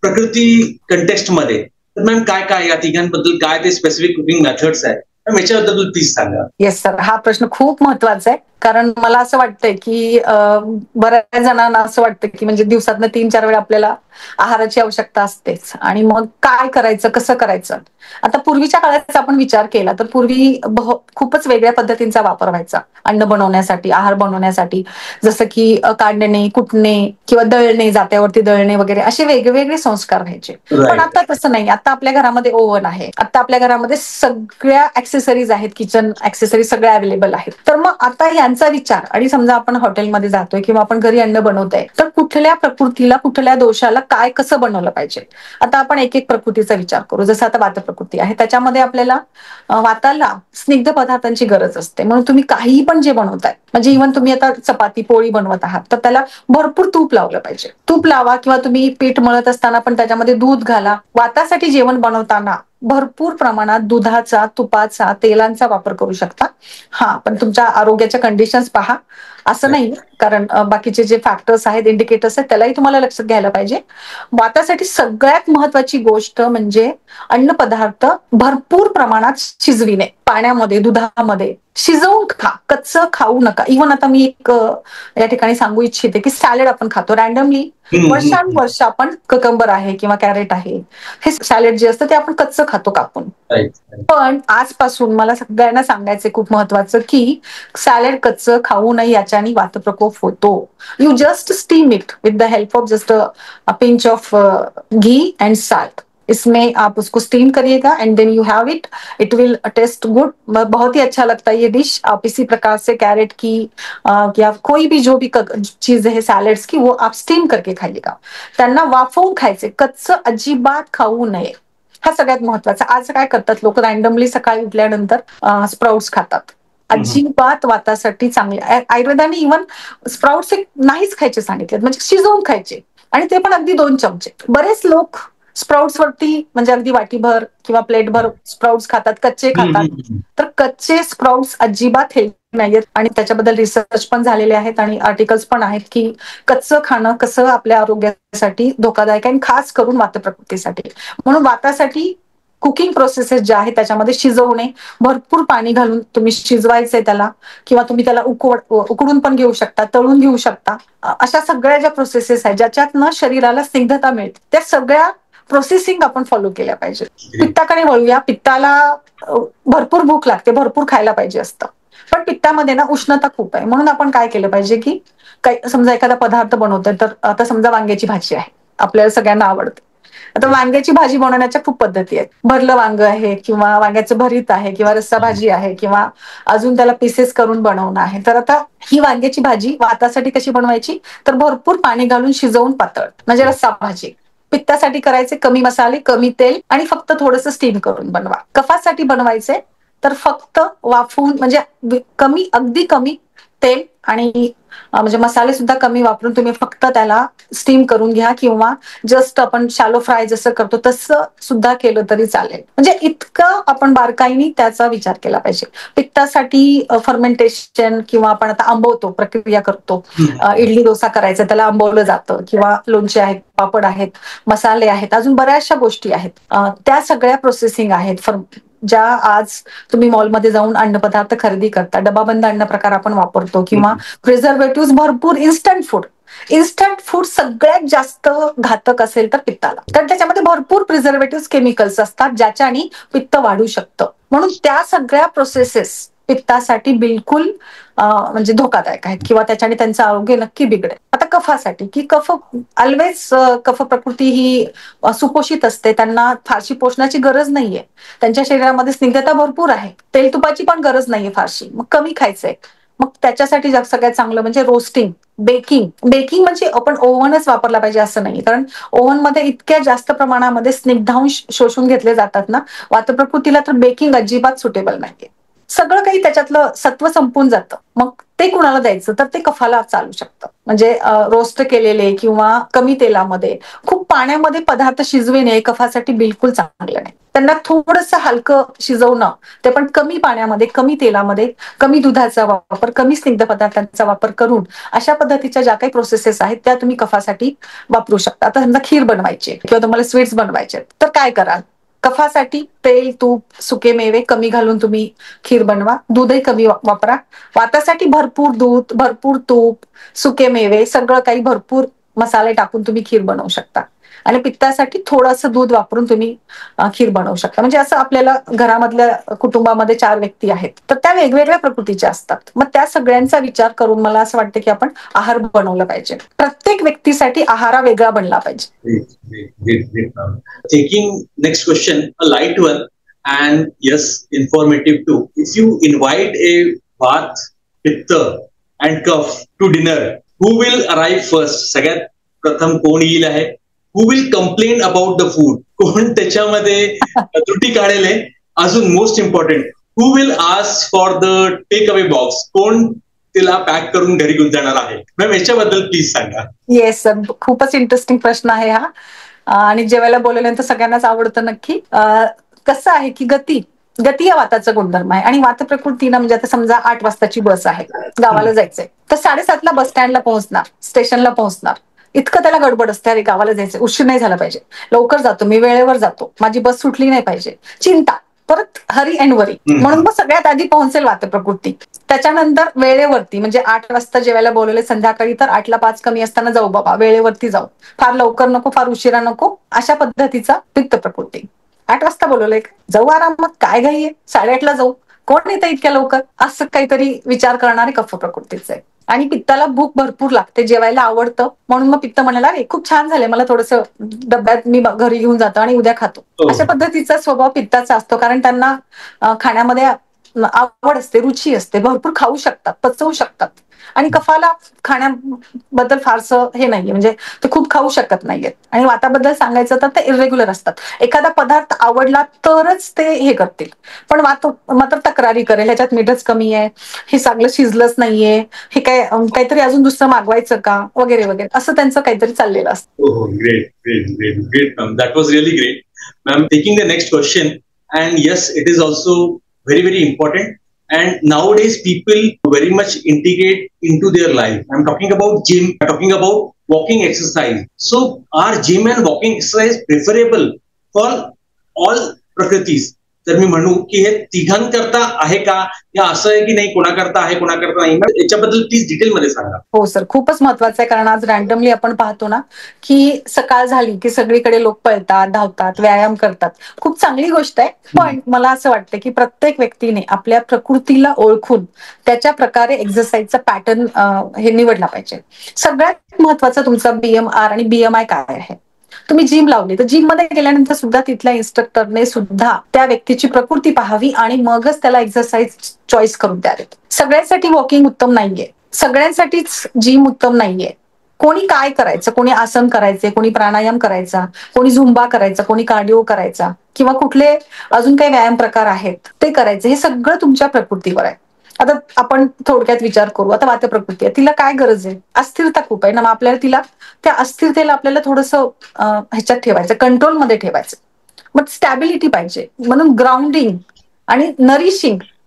प्रकृती कंटेक्स्ट मध्ये, तर मॅम काय काय या तिघांबद्दल काय ते स्पेसिफिक कुकिंग मेथड्स आहेत, मॅम याच्याबद्दल प्लीज सांगा. येस सर, हा प्रश्न खूप महत्वाचा आहे. कारण मला असं वाटतंय की बऱ्याच जणांना असं वाटतं की म्हणजे दिवसातनं 3-4 वेळा आपल्याला आहाराची आवश्यकता असतेच, आणि मग काय करायचं, कसं करायचं. आता पूर्वीच्या काळाचा आपण विचार केला तर पूर्वी खूपच वेगळ्या पद्धतींचा वापर व्हायचा अन्न बनवण्यासाठी, आहार बनवण्यासाठी. जसं की काढणे, कुटणे किंवा दळणे, जात्यावरती दळणे वगैरे असे वेगवेगळे संस्कार व्हायचे. पण राईट. आता तसं नाही. आता आपल्या घरामध्ये ओव्हन आहे, आता आपल्या घरामध्ये सगळ्या ऍक्सेसरीज आहेत, किचन ऍक्सेसरीज सगळ्या अवेलेबल आहेत. तर मग आता यांचा विचार, आणि समजा आपण हॉटेलमध्ये जातोय किंवा आपण घरी अन्न बनवतोय, तर कुठल्या प्रकृतीला, कुठल्या दोषाला काय कसं बनवलं पाहिजे. आता आपण एक एक प्रकृतीचा विचार करू. जसं आता वात प्रकृती आहे, त्याच्यामध्ये आपल्याला वाताला स्निग्ध पदार्थांची गरज असते. म्हणून तुम्ही काहीही पण जे बनवताय, म्हणजे इव्हन तुम्ही आता चपाती पोळी बनवत आहात, तर त्याला भरपूर तूप लावलं पाहिजे. तूप लावा, किंवा तुम्ही पीठ मळत असताना पण त्याच्यामध्ये दूध घाला. वातासाठी जेवण बनवताना भरपूर प्रमाणात दुधाचा, तुपाचा, तेलांचा वापर करू शकता. हा, पण तुमच्या आरोग्याच्या कंडिशन्स पहा. असं नाही, कारण बाकीचे जे फॅक्टर्स आहेत, इंडिकेटर्स आहेत, त्यालाही तुम्हाला लक्षात घ्यायला पाहिजे. वातासाठी सगळ्यात महत्वाची गोष्ट म्हणजे अन्न पदार्थ भरपूर प्रमाणात शिजविणे. पाण्यामध्ये, दुधामध्ये शिजवून खा, कच्चं खाऊ नका. इव्हन आता मी एक या ठिकाणी सांगू इच्छिते की सॅलड आपण खातो रँडमली, वर्षानुवर्ष आपण ककंबर आहे किंवा कॅरेट आहे, हे सॅलड जे असतं ते आपण कच्चं खातो कापून. पण आजपासून मला सगळ्यांना सांगायचं खूप महत्वाचं की सॅलड कच्चं खाऊ नये, याच्याने वातप्रकोप होतो. You just steam it with the help of just a pinch of ghee and salt. इसमें आप उसको स्टीम करिएगा and then you have it. It will taste good, बहुत ही अच्छा लगता है ये डिश. आप इसी प्रकार से कैरेट की या कोई भी जो भी चीज है सॅलड्स की, वो आप स्टीम करके खाइएगा. त्यांना वाफवून खायचे, कच्चं अजिबात खाऊ नये. हा सगळ्यात महत्वाचा. आज काय करतात लोक, रँडमली सकाळी उठल्यानंतर स्प्राउट्स खातात. अजिबात वातासाठी चांगले. आयुर्वेदाने इव्हन स्प्राउट्स नाहीच खायचे सांगितले, म्हणजे शिजवून खायचे, आणि ते पण अगदी 2 चमचे. बरेच लोक स्प्राउट्स वरती म्हणजे अगदी वाटीभर किंवा प्लेटभर स्प्राउट्स खातात, कच्चे खातात. तर कच्चे स्प्राउट्स अजिबात हेल्दी नाहीयेत, आणि त्याच्याबद्दल रिसर्च पण झालेले आहेत आणि आर्टिकल्स पण आहेत की कच्चं खाणं कसं आपल्या आरोग्यासाठी धोकादायक आहे, खास करून वात प्रकृतीसाठी. म्हणून वातासाठी कुकिंग प्रोसेसेस ज्या आहेत त्याच्यामध्ये शिजवणे, भरपूर पाणी घालून तुम्ही शिजवायचंय त्याला, किंवा तुम्ही त्याला उकडून पण घेऊ शकता, तळून घेऊ शकता. अशा सगळ्या ज्या प्रोसेसेस आहेत ज्याच्यातनं शरीराला स्निग्धता मिळते, त्या सगळ्या प्रोसेसिंग आपण फॉलो केल्या पाहिजे. पित्ताकडे वळूया. पित्ताला भरपूर भूक लागते, भरपूर खायला पाहिजे असतं, पण पित्तामध्ये ना उष्णता खूप आहे. म्हणून आपण काय केलं पाहिजे की काही समजा एखादा पदार्थ बनवतोय, तर आता समजा वांग्याची भाजी आहे, आपल्याला सगळ्यांना आवडते. आता वांग्याची भाजी बनवण्याच्या खूप पद्धती आहेत. भरलं वांग आहे, किंवा वांग्याचं भरीत आहे, किंवा रस्सा भाजी आहे, किंवा अजून त्याला पीसेस करून बनवणं आहे. तर आता ही वांग्याची भाजी वातासाठी कशी बनवायची, तर भरपूर पाणी घालून शिजवून पातळ, म्हणजे रस्सा भाजी. पित्तासाठी करायचे कमी मसाले, कमी तेल, आणि फक्त थोडंसं स्टीम करून बनवा. कफासाठी बनवायचे तर फक्त वाफवून, म्हणजे कमी, अगदी कमी तेल आणि म्हणजे मसाले सुद्धा कमी वापरून तुम्ही फक्त त्याला स्टीम करून घ्या, किंवा जस्ट आपण शालो फ्राय जसं करतो तसं सुद्धा केलं तरी चालेल. म्हणजे इतकं आपण बारकाईने त्याचा विचार केला पाहिजे. पित्तासाठी फर्मेंटेशन, किंवा आपण आता आंबवतो, प्रक्रिया करतो, इडली डोसा करायचा त्याला आंबवलं जातं, किंवा लोणचे आहेत, पापड आहेत, मसाले आहेत, अजून बऱ्याचशा गोष्टी आहेत. त्या सगळ्या प्रोसेसिंग आहेत ज्या आज तुम्ही मॉलमध्ये जाऊन अन्नपदार्थ खरेदी करता. डबाबंद अन्न प्रकार आपण वापरतो, किंवा प्रिझर्वेटिव्ह भरपूर. इन्स्टंट फूड सगळ्यात जास्त घातक असेल तर पित्ताला, तर त्याच्यामध्ये भरपूर प्रिझर्वेटिव्ह केमिकल्स असतात ज्याच्याने पित्त वाढू शकतं. म्हणून त्या सगळ्या प्रोसेसेस पित्तासाठी बिलकुल म्हणजे धोकादायक आहेत, किंवा त्याच्याने त्यांचं आरोग्य नक्की बिघडेल. आता कफासाठी, की कफ ऑलवेज, कफ प्रकृती ही सुपोषित असते, त्यांना फारशी पोषणाची गरज नाहीये, त्यांच्या शरीरामध्ये स्निग्धता भरपूर आहे, तेल तुपाची पण गरज नाहीये फारशी, मग कमी खायचंय. मग त्याच्यासाठी सगळ्यात चांगलं म्हणजे रोस्टिंग, बेकिंग म्हणजे आपण ओव्हनच वापरला पाहिजे असं नाही, कारण ओव्हन मध्ये इतक्या जास्त प्रमाणामध्ये स्निग्धांश शोषून घेतले जातात ना वातप्रकृतीला, तर बेकिंग अजिबात सुटेबल नाहीये. सगळं काही त्याच्यातलं सत्व संपून जातं. मग ते कुणाला द्यायचं, तर ते कफाला चालू शकतं. म्हणजे रोस्ट केलेले किंवा कमी तेलामध्ये, खूप पाण्यामध्ये पदार्थ शिजविणे कफासाठी बिलकुल चांगलं नाही. त्यांना थोडंसं हलकं शिजवणं, ते पण कमी पाण्यामध्ये, कमी तेलामध्ये, कमी दुधाचा वापर, कमी स्निग्ध पदार्थांचा वापर करून, अशा पद्धतीच्या ज्या काही प्रोसेसेस आहेत त्या तुम्ही कफासाठी वापरू शकता. आता समजा खीर बनवायची किंवा तुम्हाला स्वीट्स बनवायचे, तर काय कराल, कफासाठी तेल, तूप, सुके मेवे कमी घालून तुम्ही खीर बनवा. दूधही कमी वापरा. वातासाठी भरपूर दूध, भरपूर तूप, सुके मेवे, सगळं काही भरपूर मसाले टाकून तुम्ही खीर बनवू शकता. आणि पित्तासाठी थोडंसं दूध वापरून तुम्ही खीर बनवू शकता. म्हणजे असं आपल्याला घरामधल्या कुटुंबामध्ये 4 व्यक्ती आहेत, तर त्या वेगवेगळ्या प्रकृतीच्या असतात. मग त्या सगळ्यांचा विचार करून मला असं वाटतं की आपण आहार बनवला पाहिजे. प्रत्येक व्यक्तीसाठी आहार वेगळा बनला पाहिजे. Great, ma'am. Taking next question, a light one, and yes, informative too. If you invite a Vata, Pitta, and Kapha to dinner, who will arrive first? सगळ्यात प्रथम कोण येईल आहे? Who will complain about the food? कोण त्याच्यामध्ये त्रुटी काढेल आहे? अजून most important, who will ask for the take away box? कोण तिला पॅक करून घरी घेऊन जाणार आहे? मॅम याच्याबद्दल प्लीज सांगा. येस सर, खूपच इंटरेस्टिंग प्रश्न आहे हा. आणि जेवायला बोलवल्यानंतर सगळ्यांनाच आवडतं नक्की. कसं आहे की गती या वाताचा गुणधर्म आहे. आणि वात प्रकृतीनं म्हणजे आता समजा 8 वाजताची बस आहे, गावाला जायचंय, तर 7:30ला बस स्टँडला पोहोचणार, स्टेशनला पोहोचणार. इतकं त्याला गडबड असते, अरे गावाला जायचंय, उशीर नाही झाला पाहिजे, लवकर जातो मी, वेळेवर जातो, माझी बस सुटली नाही पाहिजे, चिंता, परत हरी अँड वरी. म्हणून मग सगळ्यात आधी पोहोचेल वात प्रकृती. त्याच्यानंतर वेळेवरती, म्हणजे 8 वाजता जेवायला बोलवले संध्याकाळी, तर 8ला 5 कमी असताना जाऊ बाबा, वेळेवरती जाऊ, फार लवकर नको, फार उशिरा नको, अशा पद्धतीचा पित्त प्रकृती. 8 वाजता बोलवलंय, जाऊ आरामात, काय घाई आहे, 8:30ला जाऊ, कोण येतं इतक्या लवकर, असं काहीतरी विचार करणारे कफ प्रकृतीचे. आणि पित्ताला भूक भरपूर लागते, जेवायला आवडतं, म्हणून मग पित्त म्हणाला, अरे खूप छान झाले, मला थोडंसं डब्यात मी घरी घेऊन जातो आणि उद्या खातो. अशा पद्धतीचा स्वभाव पित्ताचा असतो. कारण त्यांना खाण्यामध्ये आवड असते, रुची असते, भरपूर खाऊ शकतात, पचवू शकतात. आणि कफाला खाण्याबद्दल फारसं हे नाहीये, म्हणजे ते खूप खाऊ शकत नाहीयेत. आणि वाताबद्दल सांगायचं तर ते इरेग्युलर असतात. एखादा पदार्थ आवडला तरच ते हे करतील, पण वात मात्र तक्रारी करेल, ह्याच्यात मीठच कमी आहे, हे चांगलं शिजलंच नाहीये, हे काहीतरी अजून दुसरं मागवायचं का, वगैरे वगैरे, असं त्यांचं काहीतरी चाललेलं असतं. Oh, great, ma'am. That was really great. Ma'am, taking the next question, and yes, it is also very important. And nowadays, people very much integrate into their life. I'm talking about gym. I'm talking about walking exercise. So, are gym and walking exercise preferable for all prakritis? तर मी म्हणू की हे तिघांकरता आहे का, या असं आहे की नाही, कोणाकरता आहे कोणाकरता नाही, याच्याबद्दल प्लीज डिटेलमध्ये सांगा. हो सर, खूपच महत्वाचं आहे. कारण आज रँडमली आपण पाहतो ना की सकाळ झाली की सगळीकडे लोक पळतात, धावतात, व्यायाम करतात, खूप चांगली गोष्ट आहे. पण मला असं वाटतं की प्रत्येक व्यक्तीने आपल्या प्रकृतीला ओळखून त्याच्या प्रकारे एक्सरसाइजचा पॅटर्न हे निवडला पाहिजे. सगळ्यात महत्वाचं तुमचा BMR आणि BMI काय आहे. तुम्ही जिम लावली तर जिम मध्ये गेल्यानंतर सुद्धा तिथल्या इन्स्ट्रक्टरने सुद्धा त्या व्यक्तीची प्रकृती पाहावी आणि मगच त्याला एक्सरसाइज चॉईस करून द्यावेत. सगळ्यांसाठी वॉकिंग उत्तम नाहीये, सगळ्यांसाठीच जिम उत्तम नाहीये. कोणी काय करायचं, कोणी आसन करायचे, कोणी प्राणायाम करायचा, कोणी झुंबा करायचा, कोणी कार्डिओ करायचा, किंवा कुठले अजून काही व्यायाम प्रकार आहेत ते करायचे, हे सगळं तुमच्या प्रकृतीवर आहे. आता आपण थोडक्यात विचार करू. आता वात प्रकृती आहे, तिला काय गरज आहे, अस्थिरता खूप आहे ना, मग आपल्याला तिला त्या अस्थिरतेला आपल्याला थोडंसं ह्याच्यात ठेवायचं, कंट्रोलमध्ये ठेवायचं. मग स्टॅबिलिटी पाहिजे, म्हणून ग्राउंडिंग आणि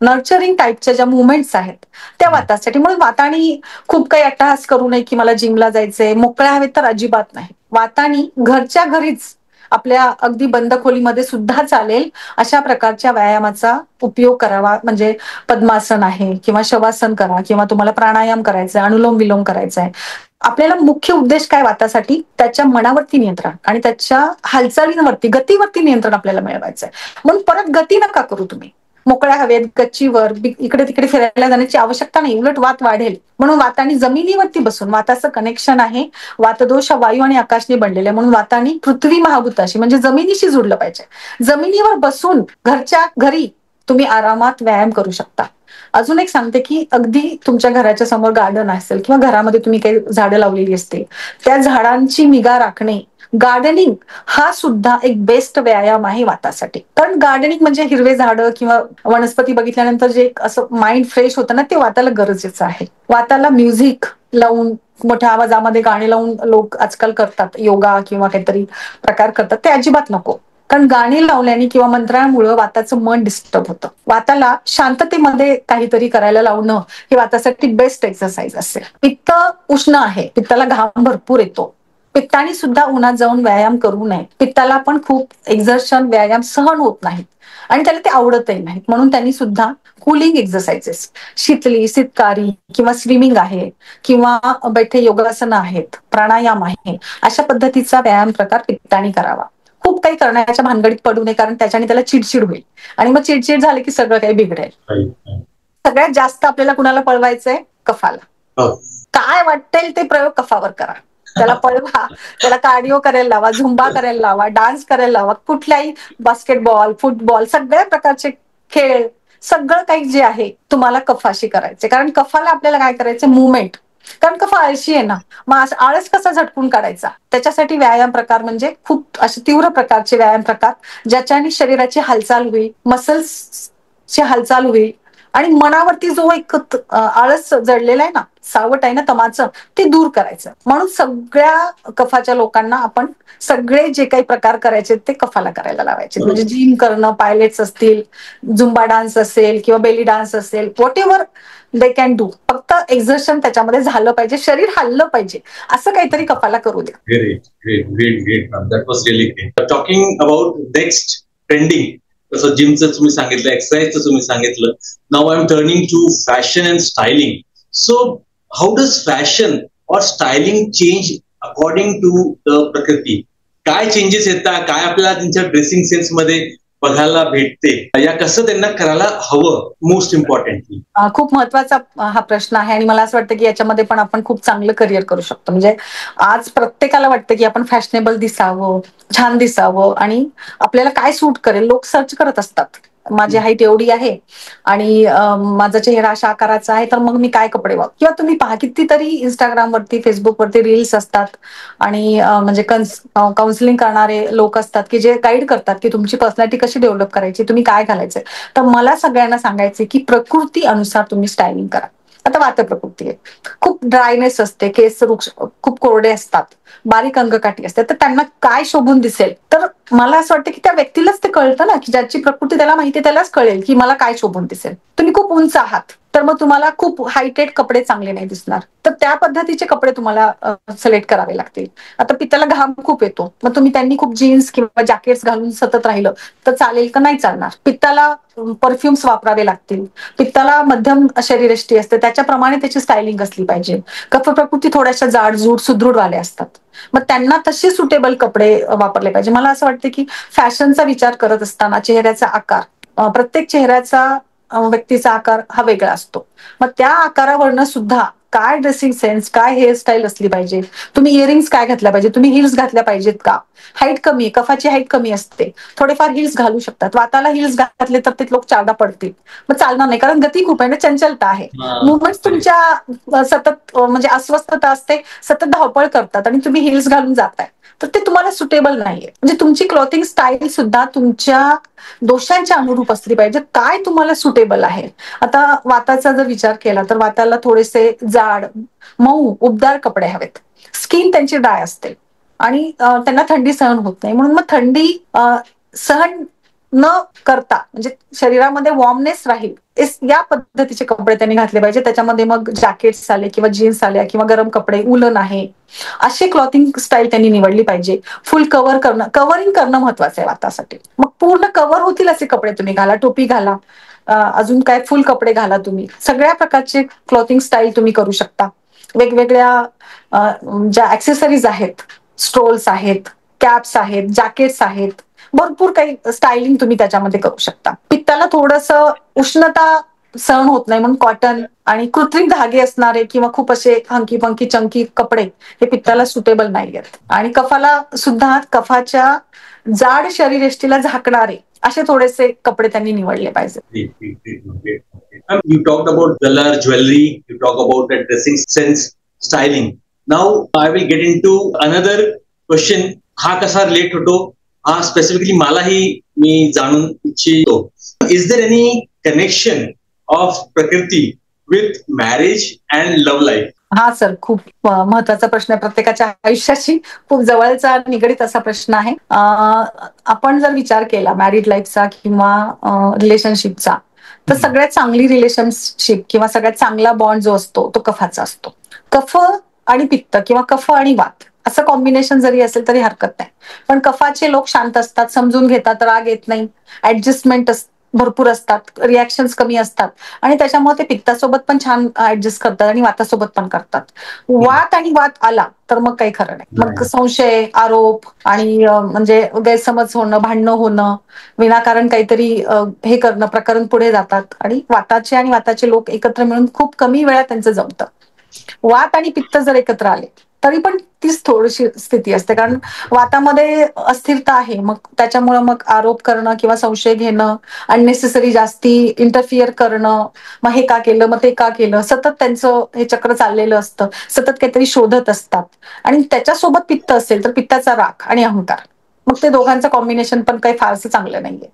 नर्चरिंग टाईपच्या ज्या मुवमेंट्स आहेत त्या वातासाठी. म्हणून वातानी खूप काही अट्टहास करू नये की मला जिमला जायचंय, मोकळ्या हवेत तर अजिबात नाही. वातानी घरच्या घरीच आपल्या अगदी बंद खोलीमध्ये सुद्धा चालेल अशा प्रकारच्या व्यायामाचा उपयोग करावा. म्हणजे पद्मासन आहे, किंवा शवासन करा, किंवा तुम्हाला प्राणायाम करायचा आहे, अनुलोम विलोम करायचा आहे. आपल्याला मुख्य उद्देश काय वातासाठी, त्याच्या मनावरती नियंत्रण आणि त्याच्या हालचालींवरती, गतीवरती नियंत्रण आपल्याला मिळवायचं आहे. म्हणून परत गती नका करू तुम्ही. मोकळ्या हवेत, गच्चीवर, इकडे तिकडे फिरायला जाण्याची आवश्यकता नाही, उलट वात वाढेल. म्हणून वातानी जमिनीवरती बसून, वाताचं कनेक्शन आहे, वातदोष वायू आणि आकाशने बनलेले, म्हणून वातानी पृथ्वी महाभूताशी म्हणजे जमिनीशी जुडलं पाहिजे. जमिनीवर बसून घरच्या घरी तुम्ही आरामात व्यायाम करू शकता. अजून एक सांगते की अगदी तुमच्या घराच्या समोर गार्डन असेल किंवा घरामध्ये तुम्ही काही झाडं लावलेली असतील, त्या झाडांची निगा राखणे, गार्डनिंग हा सुद्धा एक बेस्ट व्यायाम आहे वातासाठी. कारण गार्डनिंग म्हणजे हिरवे झाडं किंवा वनस्पती बघितल्यानंतर जे असं माइंड फ्रेश होतं ना, ते वाताला गरजेचं आहे. वाताला म्युझिक लावून, मोठ्या आवाजामध्ये गाणे लावून लोक आजकाल करतात, योगा किंवा काहीतरी प्रकार करतात, ते अजिबात नको. कारण गाणी लावल्याने किंवा मंत्रामुळे वाताचं मन डिस्टर्ब होतं. वाताला शांततेमध्ये काहीतरी करायला लावणं हे वातासाठी बेस्ट एक्सरसाइज असेल. पित्त उष्ण आहे, पित्ताला घाम भरपूर येतो, पित्ताने सुद्धा उन्हात जाऊन व्यायाम करू नये. पित्ताला पण खूप एक्झर्शन, व्यायाम सहन होत नाहीत आणि त्याला ते आवडतही नाहीत. म्हणून त्यांनी सुद्धा कुलिंग एक्सरसाइजेस, शीतली, शीतकारी किंवा स्विमिंग आहे किंवा बैठे योगासन आहेत, प्राणायाम आहे, अशा पद्धतीचा व्यायाम प्रकार पित्ताने करावा. खूप काही करण्याच्या भानगडीत पडू नये, कारण त्याच्याने त्याला चिडचिड होईल आणि मग चिडचिड झाली की सगळं काही बिघडेल. सगळ्यात जास्त आपल्याला कुणाला पळवायचंय? कफाला. काय वाटेल ते प्रयोग कफावर करा. त्याला पळवा, त्याला कार्डिओ करायला लावा, झुंबा करायला लावा, डान्स करायला लावा, कुठल्याही बास्केटबॉल, फुटबॉल, सगळ्या प्रकारचे खेळ, सगळं काही जे आहे तुम्हाला कफाशी करायचे. कारण कफाला आपल्याला काय करायचं? मुवमेंट. कारण कफा आळशी आहे ना, मग आळस कसा झटकून काढायचा? त्याच्यासाठी व्यायाम प्रकार म्हणजे खूप असे तीव्र प्रकारचे व्यायाम प्रकार, ज्याच्याने शरीराची हालचाल होईल, मसल्सची हालचाल होईल आणि मनावरती जो एक आळस जडलेला आहे ना, सावट आहे ना तमाचं, ते दूर करायचं. म्हणून सगळ्या कफाच्या लोकांना आपण सगळे जे काही प्रकार करायचे ते कफाला करायला लावायचे. म्हणजे जिम करणं, पायलेट्स असतील, झुंबा डान्स असेल किंवा बेली डान्स असेल, what ever they can do. फक्त एक्झर्शन त्याच्यामध्ये झालं पाहिजे, शरीर हललं पाहिजे, असं काहीतरी कफाला करू द्या. Great ma'am, that was really great. Talking about next trending, जसं जिमचं तुम्ही सांगितलं, एक्सरसाइजचं तुम्ही सांगितलं. Now I am turning to fashion and styling. So how does fashion और styling change according to the प्रकृती? काय चेंजेस येतात, काय आपल्याला त्यांच्या ड्रेसिंग सेन्स मध्ये बघायला भेटते, या कसं त्यांना करायला हवं, मोस्ट इम्पॉर्टंटली? खूप महत्वाचा हा प्रश्न आहे आणि मला असं वाटतं की याच्यामध्ये पण आपण खूप चांगलं करिअर करू शकतो. म्हणजे आज प्रत्येकाला वाटतं की आपण फॅशनेबल दिसावं, छान दिसावं आणि आपल्याला काय सूट करेल. लोक सर्च करत असतात, माझी हाईट एवढी आहे आणि माझा चेहरा अशा आकाराचा आहे, तर मग मी काय कपडे वापरू. किंवा तुम्ही पहा, कितीतरी इंस्टाग्रामवरती, फेसबुकवरती रील्स असतात आणि म्हणजे काउन्सिलिंग करणारे लोक असतात की जे गाईड करतात की तुमची पर्सनॅलिटी कशी डेव्हलप करायची, तुम्ही काय घालायचंय. तर मला सगळ्यांना सांगायचे की प्रकृती अनुसार तुम्ही स्टायलिंग करा. आता वात प्रकृती आहे, खूप ड्रायनेस असते, केस खूप कोरडे असतात, बारीक अंगकाठी असते, तर त्यांना काय शोभून दिसेल. तर मला असं वाटतं की त्या व्यक्तीलाच ते कळतं ना, की ज्याची प्रकृती त्याला माहिती त्यालाच कळेल की मला काय शोभून दिसेल. तुम्ही खूप उंच आहात तर मग तुम्हाला खूप हायटेड कपडे चांगले नाही दिसणार, तर त्या पद्धतीचे कपडे तुम्हाला सिलेक्ट करावे लागतील. आता पित्ताला घाम खूप येतो, मग तुम्ही त्यांनी खूप जीन्स किंवा जॅकेट्स घालून सतत राहिलं तर चालेल का? नाही चालणार. पित्ताला परफ्युम्स वापरावे लागतील. पित्ताला मध्यम शरीरयष्टी असते, त्याच्याप्रमाणे त्याची स्टायलिंग असली पाहिजे. कफ प्रकृती थोड्याशा जाडजूड, सुदृढवाल्या असतात, मग त्यांना तसे सुटेबल कपडे वापरले पाहिजे. मला असं वाटतं की फॅशनचा विचार करत असताना चेहऱ्याचा आकार, प्रत्येक चेहऱ्याचा व्यक्तीचा आकार हा वेगळा असतो. मग त्या आकारावरनं सुद्धा काय ड्रेसिंग सेन्स, काय हेअरस्टाईल असली पाहिजे, तुम्ही इयरिंग्स काय घातल्या पाहिजे, तुम्ही हिल्स घातल्या पाहिजेत का. हाईट कमी आहे, कफाची हाईट कमी असते, थोडेफार हिल्स घालू शकतात. वाताला हिल्स घातले तर ते लोक चारदा पडतील, मग चालणार नाही, कारण गती खूप आहे ना, चंचलता आहे. मुवमेंट तुमच्या सतत म्हणजे अस्वस्थता असते, सतत धावपळ करतात आणि तुम्ही हिल्स घालून जाताय, तर ते तुम्हाला सुटेबल नाहीये. म्हणजे तुमची क्लॉथिंग स्टाईल सुद्धा तुमच्या दोषांच्या अनुरूप असली पाहिजे, काय तुम्हाला सुटेबल आहे. आता वाताचा जर विचार केला तर वाताला थोडेसे जाड, मऊ, उबदार कपडे हवेत. स्किन त्यांची ड्राय असते आणि त्यांना थंडी सहन होत नाही, म्हणून मग थंडी सहन न करता म्हणजे शरीरामध्ये वॉर्मनेस राहील या पद्धतीचे कपडे त्यांनी घातले पाहिजे. त्याच्यामध्ये मग जॅकेट्स आले किंवा जीन्स आल्या किंवा गरम कपडे, उलन आहे, असे क्लॉथिंग स्टाईल त्यांनी निवडली पाहिजे. फुल कव्हरिंग करणं महत्वाचं आहे वातासाठी. मग पूर्ण कव्हर होतील असे कपडे तुम्ही घाला, टोपी घाला, अजून काय फुल कपडे घाला. तुम्ही सगळ्या प्रकारचे क्लॉथिंग स्टाईल तुम्ही करू शकता. वेगवेगळ्या ज्या ऍक्सेसरीज आहेत, स्ट्रोल्स आहेत, कॅप्स आहेत, जॅकेट्स आहेत, भरपूर काही स्टायलिंग तुम्ही त्याच्यामध्ये करू शकता. पित्ताला थोडंसं उष्णता सहन होत नाही, म्हणून कॉटन आणि कृत्रिम धागे असणारे किंवा खूप असे हंकी पंकी चंकी कपडे हे पित्ताला सुटेबल नाही आहेत. आणि कफाला सुद्धा कफाच्या जाड शरीरयष्टीला झाकणारे असे थोडेसे कपडे त्यांनी निवडले पाहिजे. You talked about color, jewelry, you talk about the dressing sense, styling. Now I will get into another question. हा कसा रिलेट होतो, हा स्पेसिफिकली मलाही मी जाणून इच्छितो. Is there any connection of प्रकृती with marriage and love life? हा सर, खूप महत्वाचा प्रश्न आहे. प्रत्येकाच्या आयुष्याशी खूप जवळचा निगडीत असा प्रश्न आहे. आपण जर विचार केला मॅरिड लाईफचा किंवा रिलेशनशिपचा, तर सगळ्यात चांगली रिलेशनशिप किंवा सगळ्यात चांगला बॉन्ड जो असतो तो कफाचा असतो. कफ आणि पित्त किंवा कफ आणि वात असं कॉम्बिनेशन जरी असेल तरी हरकत नाही. पण कफाचे लोक शांत असतात, समजून घेतात, राग येत नाही, ऍडजस्टमेंट भरपूर असतात, रिॲक्शन्स कमी असतात आणि त्याच्यामुळे ते पित्तासोबत पण छान ऍडजस्ट करतात आणि वातासोबत पण करतात. वात आणि वात आला तर मग काही खरं नाही. मग संशय, आरोप आणि म्हणजे गैरसमज होणं, भांडणं होणं, विनाकारण काहीतरी हे करणं, प्रकरण पुढे जातात आणि वाताचे लोक एकत्र मिळून खूप कमी वेळा त्यांचं जमतं. वात आणि पित्त जर एकत्र आले तरी पण तीच थोडीशी स्थिती असते, कारण वातामध्ये अस्थिरता आहे. मग त्याच्यामुळे मग आरोप करणं किंवा संशय घेणं, अननेसेसरी जास्ती इंटरफिअर करणं, मग हे का केलं, मग ते का केलं, सतत त्यांचं हे चक्र चाललेलं असतं, सतत काहीतरी शोधत असतात. आणि त्याच्यासोबत पित्त असेल तर पित्ताचा राग आणि अहंकार, मग ते दोघांचं कॉम्बिनेशन पण काही फारसं चांगलं नाहीये.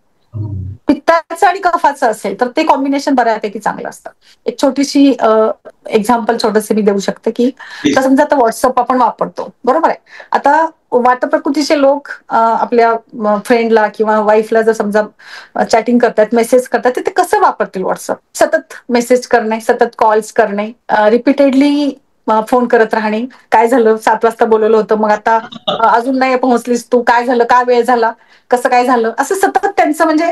पित्ताचं आणि कफाचं असेल तर ते कॉम्बिनेशन बऱ्यापैकी चांगलं असतं. एक छोटीशी एक्झाम्पल छोटंसं मी देऊ शकते की तर समजा आता व्हॉट्सअप आपण वापरतो, बरोबर आहे. आता वात प्रकृतीचे लोक आपल्या फ्रेंडला किंवा वाईफला जर समजा चॅटिंग करतात, मेसेज करतात, तर ते कसं वापरतील व्हॉट्सअप? सतत मेसेज करणे, सतत कॉल्स करणे, रिपीटेडली फोन करत राहणे, काय झालं, 7 वाजता बोलवलं होतं, मग आता अजून नाही पोहोचलीस तू, काय झालं, काय वेळ झाला, कसं काय झालं, असं सतत त्यांचं म्हणजे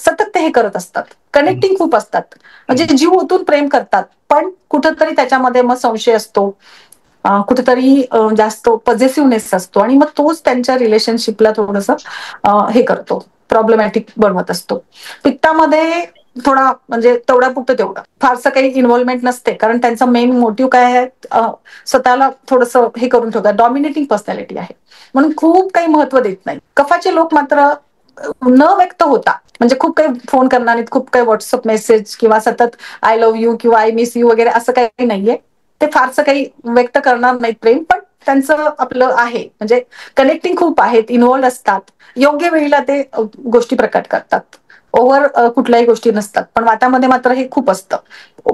सतत ते हे करत असतात. कनेक्टिंग खूप असतात, म्हणजे जीव ओतून प्रेम करतात, पण कुठंतरी त्याच्यामध्ये मग संशय असतो, कुठेतरी जास्त पॉझिटिव्हनेस असतो आणि मग तोच त्यांच्या रिलेशनशिपला थोडंसं हे करतो, प्रॉब्लेमॅटिक बनवत असतो. पित्तामध्ये थोडा म्हणजे तेवढं फारसं काही इन्व्हॉल्वमेंट नसते, कारण त्यांचा मेन मोटिव्ह काय आहे, स्वतःला थोडंसं हे करून ठेवतात, डॉमिनेटिंग पर्सनॅलिटी आहे म्हणून खूप काही महत्व देत नाही. कफाचे लोक मात्र न व्यक्त होता म्हणजे खूप काही फोन करणार, खूप काही व्हॉट्सअप मेसेज किंवा सतत आय लव्ह यू किंवा आय मिस यू वगैरे असं काही नाहीये. ते फारसं काही व्यक्त करणार नाहीत प्रेम, पण त्यांचं आपलं आहे म्हणजे कनेक्टिंग खूप आहेत, इन्व्हॉल्ड असतात, योग्य वेळेला ते गोष्टी प्रकट करतात. ओव्हर कुठल्याही गोष्टी नसतात. पण वातामध्ये मात्र हे खूप असतं,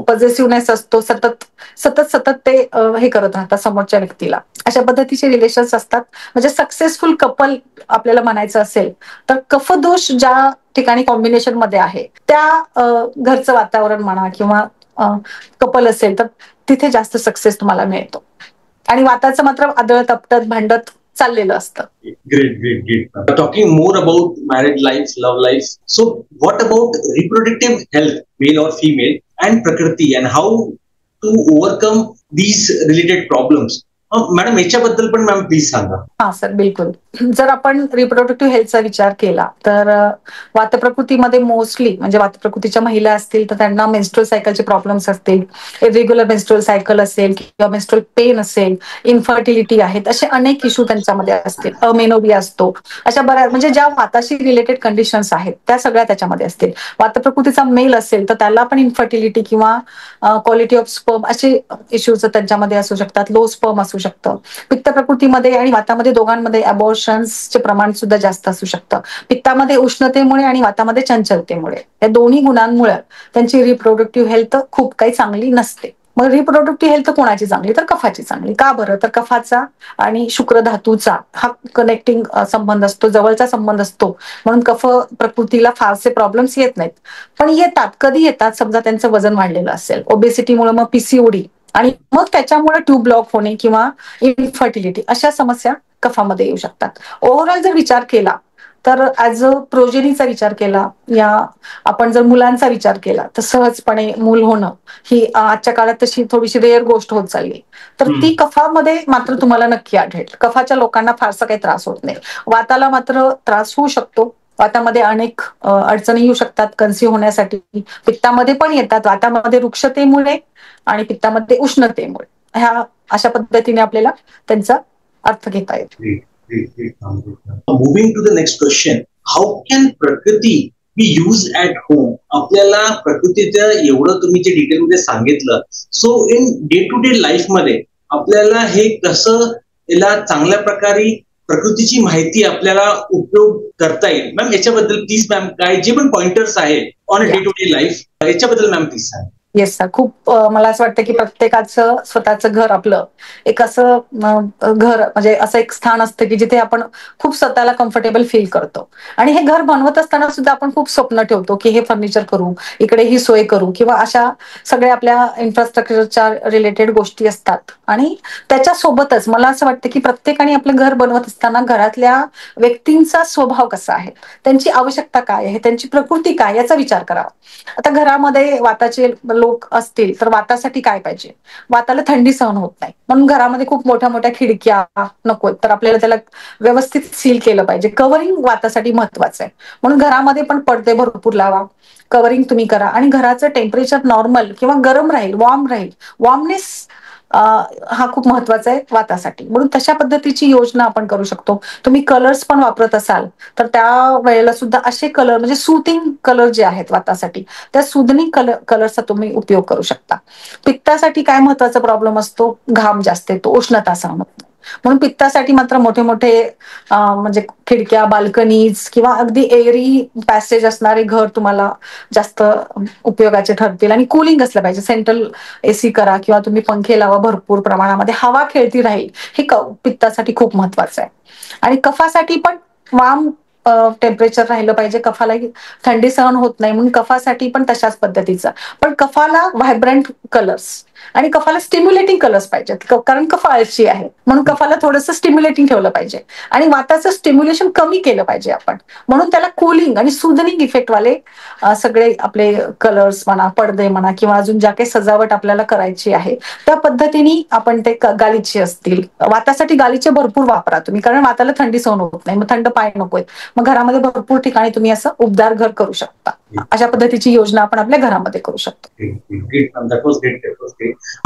पॉझिटिव्हनेस असतो, सतत सतत सतत ते हे करत राहतात समोरच्या व्यक्तीला. अशा पद्धतीचे रिलेशन्स असतात. म्हणजे सक्सेसफुल कपल आपल्याला म्हणायचं असेल तर कफदोष ज्या ठिकाणी कॉम्बिनेशन मध्ये आहे त्या घरचं वातावरण म्हणा किंवा कपल असेल तर तिथे जास्त सक्सेस तुम्हाला मिळतो. आणि वाताचं मात्र आदळत आपटत भांडत चाललेलं असतं. Great. Talking more about married life, love life. So, what about reproductive health, male or female, and Prakriti, and how to overcome these related problems? Madam याच्याबद्दल पण मॅम प्लीज सांगा. हा सर, बिलकुल. जर आपण रिप्रोडक्टिव्ह हेल्थचा विचार केला तर वातप्रकृतीमध्ये मोस्टली म्हणजे वातप्रकृतीच्या महिला असतील तर त्यांना मेन्स्ट्रुअल सायकलचे प्रॉब्लेम्स असतील, इरेग्युलर मेन्स्ट्रुअल सायकल असेल किंवा मेन्स्ट्रुअल पेन असेल, इन्फर्टिलिटी आहेत, असे अनेक इश्यू त्यांच्यामध्ये असतील, अमेनोरिया असतो, अशा बऱ्याच म्हणजे ज्या वाताशी रिलेटेड कंडिशन्स आहेत त्या सगळ्या त्याच्यामध्ये असतील. वातप्रकृतीचा मेल असेल तर त्याला पण इन्फर्टिलिटी किंवा क्वालिटी ऑफ स्पर्म असे इश्यूज त्यांच्यामध्ये असू शकतात, लो स्पर्म असू शकतं. पित्त प्रकृतीमध्ये आणि वातामध्ये दोघांमध्ये अबॉर्शन्सचे प्रमाण सुद्धा जास्त असू शकतं. पित्तामध्ये उष्णतेमुळे आणि वातामध्ये चंचलतेमुळे, या दोन्ही गुणांमुळे त्यांची रिप्रोडक्टिव्ह हेल्थ खूप काही चांगली नसते. मग रिप्रोडक्टिव्ह हेल्थ कोणाची चांगली तर कफाची चांगली. का बरं तर कफाचा आणि शुक्र धातूचा हा कनेक्टिंग संबंध असतो, जवळचा संबंध असतो, म्हणून कफ प्रकृतीला फारसे प्रॉब्लेम्स येत नाहीत. पण येतात, कधी येतात, समजा त्यांचं वजन वाढलेलं असेल, ओबेसिटीमुळे मग पीसीओडी आणि मग त्याच्यामुळे ट्यूब ब्लॉक होणे किंवा इन्फर्टिलिटी अशा समस्या कफामध्ये येऊ शकतात. ओव्हरऑल जर विचार केला तर ऍज अ प्रोजेनीचा विचार केला या आपण जर मुलांचा विचार केला तर सहजपणे मूल होणं ही आजच्या काळात तशी थोडीशी रेअर गोष्ट होत चालली, तर ती कफामध्ये मात्र तुम्हाला नक्की आढळेल. कफाच्या लोकांना फारसा काही त्रास होत नाही. वाताला मात्र त्रास होऊ शकतो. वातामध्ये अनेक अडचणी येऊ शकतात कन्सीव्ह होण्यासाठी. पित्तामध्ये पण येतात, वातामध्ये वृक्षतेमुळे आणि पित्तामध्ये उष्णतेमुळे. ह्या अशा पद्धतीने आपल्याला त्यांचा अर्थ घेता येतो. Moving to the next question, how can Prakriti be used at home? आपल्याला प्रकृतीचं एवढं तुम्ही जे डिटेलमध्ये सांगितलं, so in day to day life मध्ये आपल्याला हे कसं याला चांगल्या प्रकारे प्रकृतीची माहिती आपल्याला उपयोग करता येईल. मॅम याच्याबद्दल प्लीज मॅम काय जे पण पॉइंटर्स आहेत on a day to day life याच्याबद्दल मॅम प्लीज सांगा. Yes sir. खूप मला असं वाटतं की प्रत्येकाचं स्वतःचं घर आपलं एक असं घर म्हणजे असं एक स्थान असतं की जिथे आपण खूप स्वतःला कम्फर्टेबल फील करतो. आणि हे घर बनवत असताना सुद्धा आपण खूप स्वप्न ठेवतो की हे फर्निचर करू, इकडे ही सोय करू किंवा अशा सगळ्या आपल्या इन्फ्रास्ट्रक्चरच्या रिलेटेड गोष्टी असतात. आणि त्याच्यासोबतच मला असं वाटतं की प्रत्येकाने आपलं घर बनवत असताना घरातल्या व्यक्तींचा स्वभाव कसा आहे, त्यांची आवश्यकता काय आहे, त्यांची प्रकृती काय याचा विचार करावा. आता घरामध्ये वाताचे लोक असतील तर वातासाठी काय पाहिजे, वाताला थंडी सहन होत नाही म्हणून घरामध्ये खूप मोठ्या मोठ्या खिडक्या नको, तर आपल्याला त्याला व्यवस्थित सील केलं पाहिजे. कव्हरिंग वातासाठी महत्वाचं आहे म्हणून घरामध्ये पण पडदे भरपूर लावा, कव्हरिंग तुम्ही करा आणि घराचं टेम्परेचर नॉर्मल किंवा गरम राहील, वॉर्म राहील. वॉर्मनेस हा खूप महत्वाचा आहे वातासाठी, म्हणून तशा पद्धतीची योजना आपण करू शकतो. तुम्ही कलर्स पण वापरत असाल तर त्या वेळेला सुद्धा असे कलर म्हणजे सुथिंग कलर जे आहेत वातासाठी त्या सुदनिंग कलरचा तुम्ही उपयोग करू शकता. पित्तासाठी काय महत्वाचा प्रॉब्लेम असतो, घाम जास्त येतो, उष्णता सहन होत नाही. म्हणून पित्तासाठी मात्र मोठे मोठे म्हणजे खिडक्या, बाल्कनीज किंवा अगदी एअरी पॅसेज असणारे घर तुम्हाला जास्त उपयोगाचे ठरतील. आणि कुलिंग असलं पाहिजे, सेंट्रल एसी करा किंवा तुम्ही पंखे लावा भरपूर प्रमाणामध्ये, हवा खेळती राहील, हे पित्तासाठी खूप महत्वाचं आहे. आणि कफासाठी पण वाम टेम्परेचर राहिलं पाहिजे, कफालाही थंडी सहन होत नाही म्हणून कफासाठी पण तशाच पद्धतीचं. पण कफाला व्हायब्रंट कलर्स आणि कफाला स्टिम्युलेटिंग कलर्स पाहिजेत, कारण कफा आळशी आहे म्हणून कफाला थोडंसं स्टिम्युलेटिंग ठेवलं पाहिजे आणि वाताचं स्टिम्युलेशन कमी केलं पाहिजे आपण, म्हणून त्याला कुलिंग आणि सुदनिंग इफेक्ट वाले सगळे आपले कलर्स म्हणा, पडदे म्हणा किंवा अजून ज्या काही सजावट आपल्याला करायची आहे त्या पद्धतीने आपण ते गालिचे असतील, वातासाठी गालिचे भरपूर वापरा तुम्ही, कारण वाताला थंडी सहन होत नाही, मग थंड पाय नकोय, मग घरामध्ये भरपूर ठिकाणी तुम्ही असं उबदार घर करू शकता. अशा पद्धतीची योजना आपण आपल्या घरामध्ये करू शकतो.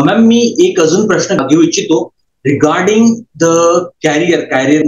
मॅम, मी एक अजून प्रश्न घेऊ इच्छितो रिगार्डिंग द कॅरियर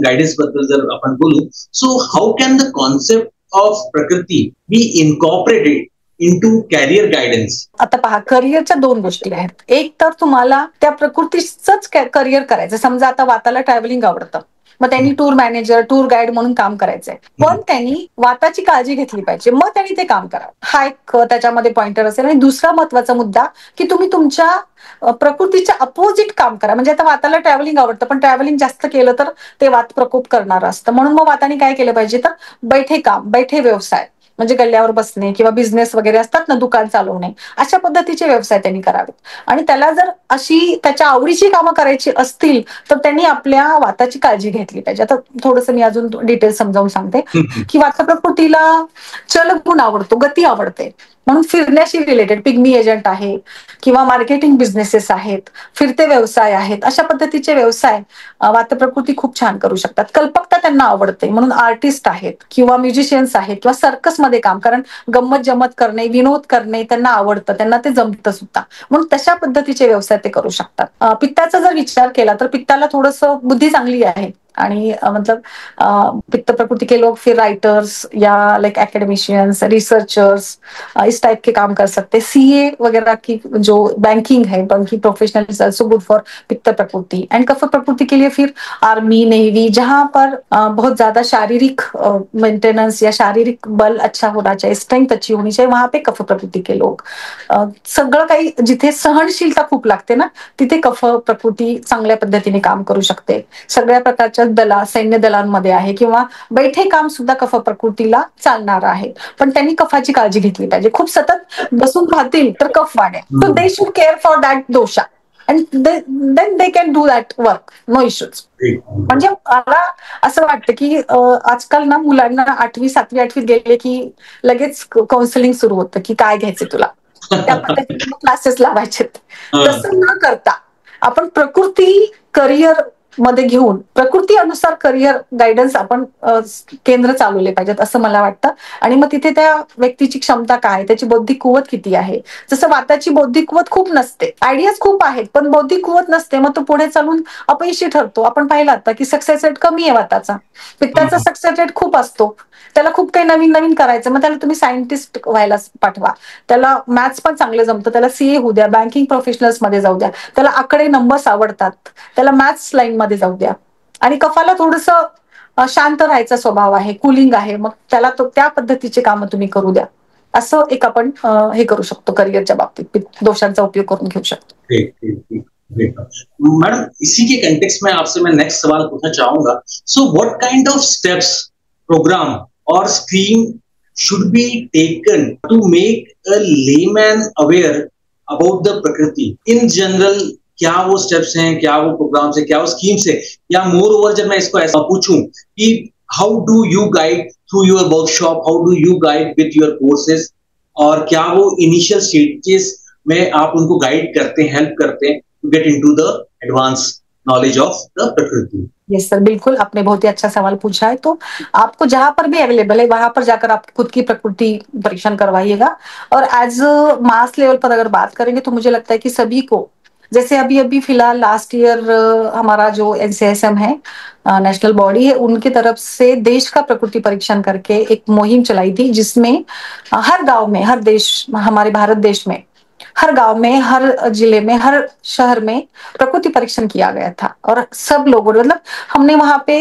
गायडन्स बद्दल जर आपण बोलू, so how can the concept of प्रकृती be incorporated into career guidance? आता पहा, करिअरच्या दोन गोष्टी आहेत. एक तर तुम्हाला त्या प्रकृतीचंच करिअर करायचं, समजा आता वाताला ट्रॅव्हलिंग आवडतं, मग त्यांनी टूर मॅनेजर, टूर गाईड म्हणून काम करायचंय, पण त्यांनी वाताची काळजी घेतली पाहिजे, मग त्यांनी ते काम करा. हा एक त्याच्यामध्ये पॉइंटर असेल. आणि दुसरा महत्वाचा मुद्दा की तुम्ही तुमच्या प्रकृतीच्या अपोजिट काम करा. म्हणजे आता वाताला ट्रॅव्हलिंग आवडतं पण ट्रॅव्हलिंग जास्त केलं तर ते वात प्रकोप करणार असतं, म्हणून मग वाताने काय केलं पाहिजे तर बैठे काम, बैठे व्यवसाय म्हणजे गल्ल्यावर बसणे किंवा बिझनेस वगैरे असतात ना, दुकान चालवणे, अशा पद्धतीचे व्यवसाय त्यांनी करावेत. आणि त्याला जर अशी त्याच्या आवडीची कामं करायची असतील तर त्यांनी आपल्या वाताची काळजी घेतली पाहिजे. आता थोडंसं मी अजून डिटेल समजावून सांगते की वात प्रकृतीला चलगुण आवडतो, गती आवडते, म्हणून फिरण्याशी रिलेटेड पिग्मी एजंट आहे किंवा मार्केटिंग बिझनेसेस आहेत, फिरते व्यवसाय आहेत, अशा पद्धतीचे व्यवसाय वात प्रकृती खूप छान करू शकतात. कल्पकता त्यांना आवडते म्हणून आर्टिस्ट आहेत किंवा म्युझिशियन्स आहेत किंवा सर्कसमध्ये काम, कारण गंमत जमत करणे, विनोद करणे त्यांना आवडतं, त्यांना ते जमतं सुद्धा, म्हणून तशा पद्धतीचे व्यवसाय ते करू शकतात. पित्ताचा जर विचार केला तर पित्ताला थोडंसं बुद्धी चांगली आहे आणि मतलब पित्त प्रकृति के लोग फिर राइटर्स या लाइक एकेडमिशियंस, रिसर्चर्स इस टाइप के काम कर सकते हैं. सीए वगैरह की जो बैंकिंग है, banking professional is also good for पित्त प्रकृति. एंड कफ प्रकृति के लिए फिर आर्मी, नेवी, जहां पर बहुत ज्यादा शारीरिक मेंटेनेंस या शारीरिक बल अच्छा होना चाहिए, स्ट्रेंथ अच्छी होनी चाहिए, वहां पे कफ प्रकृति के लोग. सगळं काही जिथे सहनशीलता खूप लागते ना तिथे कफ प्रकृती चांगल्या पद्धतीने काम करू शकते. सगळ्या प्रकारच्या सैन्य दलांमध्ये आहे किंवा बैठे काम सुद्धा कफ प्रकृतीला चालणार आहे, पण त्यांनी कफाची काळजी घेतली पाहिजे. खूप सतत बसून राहतील तर कफ वाढेल, so they should care for that dosha and then they can do that work, no issues. म्हणजे मला असं वाटतं की आजकाल ना मुलांना 8वी 7वी 8वीत गेले की लगेच काउन्सिलिंग सुरू होतं की काय घ्यायचं तुला, त्या पद्धतीने क्लासेस लावायचेत. तसं न करता आपण प्रकृती करिअर मध्ये घेऊन प्रकृती अनुसार करिअर गायडन्स आपण केंद्र चालवले पाहिजेत असं मला वाटतं. आणि मग तिथे त्या व्यक्तीची क्षमता काय, त्याची बौद्धिक कुवत किती आहे. जसं वाताची बौद्धिक कुवत खूप नसते, आयडियाज खूप आहेत पण बौद्धिक कुवत नसते, मग तो पुढे चालून अपयशी ठरतो. आपण पाहिलं आता की सक्सेस रेट कमी आहे वाताचा, पित्ताचा सक्सेस रेट खूप असतो, त्याला खूप काही नवीन नवीन करायचं, मग त्याला तुम्ही सायंटिस्ट व्हायला पाठवा, त्याला मॅथ्स पण चांगलं जमतं, त्याला सीए होऊ द्या, बँकिंग प्रोफेशनल्स मध्ये जाऊ द्या, त्याला आकडे नंबर्स आवडतात, त्याला मॅथ्स लाईन मध्ये जाऊ द्या. आणि कफाला थोडंसं शांत राहायचा स्वभाव आहे, कुलिंग आहे, मग त्याला त्या पद्धतीचे कामं तुम्ही करू द्या. असं एक आपण हे करू शकतो करिअरच्या बाबतीत दोषांचा उपयोग करून घेऊ शकतो. ठीक ठीक ठीक ग्रेट मैडम, इसी के कंटेक्स्ट में आपसे मैं नेक्स्ट सवाल पूछना चाहूंगा. So what kind of steps, programme और scheme should be taken to make a layman aware about the प्रकृति in general? क्या वो स्टेप्स हैं, क्या वो प्रोग्राम्स हैं, क्या वो स्कीम्स है, या मोर ओवर जब मैं इसको ऐसा पूछूं कि how do you guide through your workshop, how do you guide with your courses, और क्या वो इनिशियल स्टेजेस में आप उनको गाइड करते हैं, हेल्प करते हैं to get into the advance knowledge of the prakriti? Yes sir, बिल्कुल आपने बहुत ही अच्छा सवाल पूछा है. तो आपको जहां पर भी अवेलेबल है वहां पर जाकर आप खुद की प्रकृति परीक्षण करवाइएगा. और एज मास लेवल पर अगर बात करेंगे तो मुझे लगता है कि सभी को, जैसे अभी अभी फिलहाल लास्ट ईयर हमारा जो NCSM है, नेशनल बॉडी है, उनकी तरफ से देश का प्रकृति परीक्षण करके एक मुहिम चलाई थी, जिसमें हर गांव में, हर देश, हमारे भारत देश में हर गांव में, हर जिले में, हर शहर में प्रकृति परीक्षण किया गया था. और सब लोगों ने, मतलब हमने वहां पे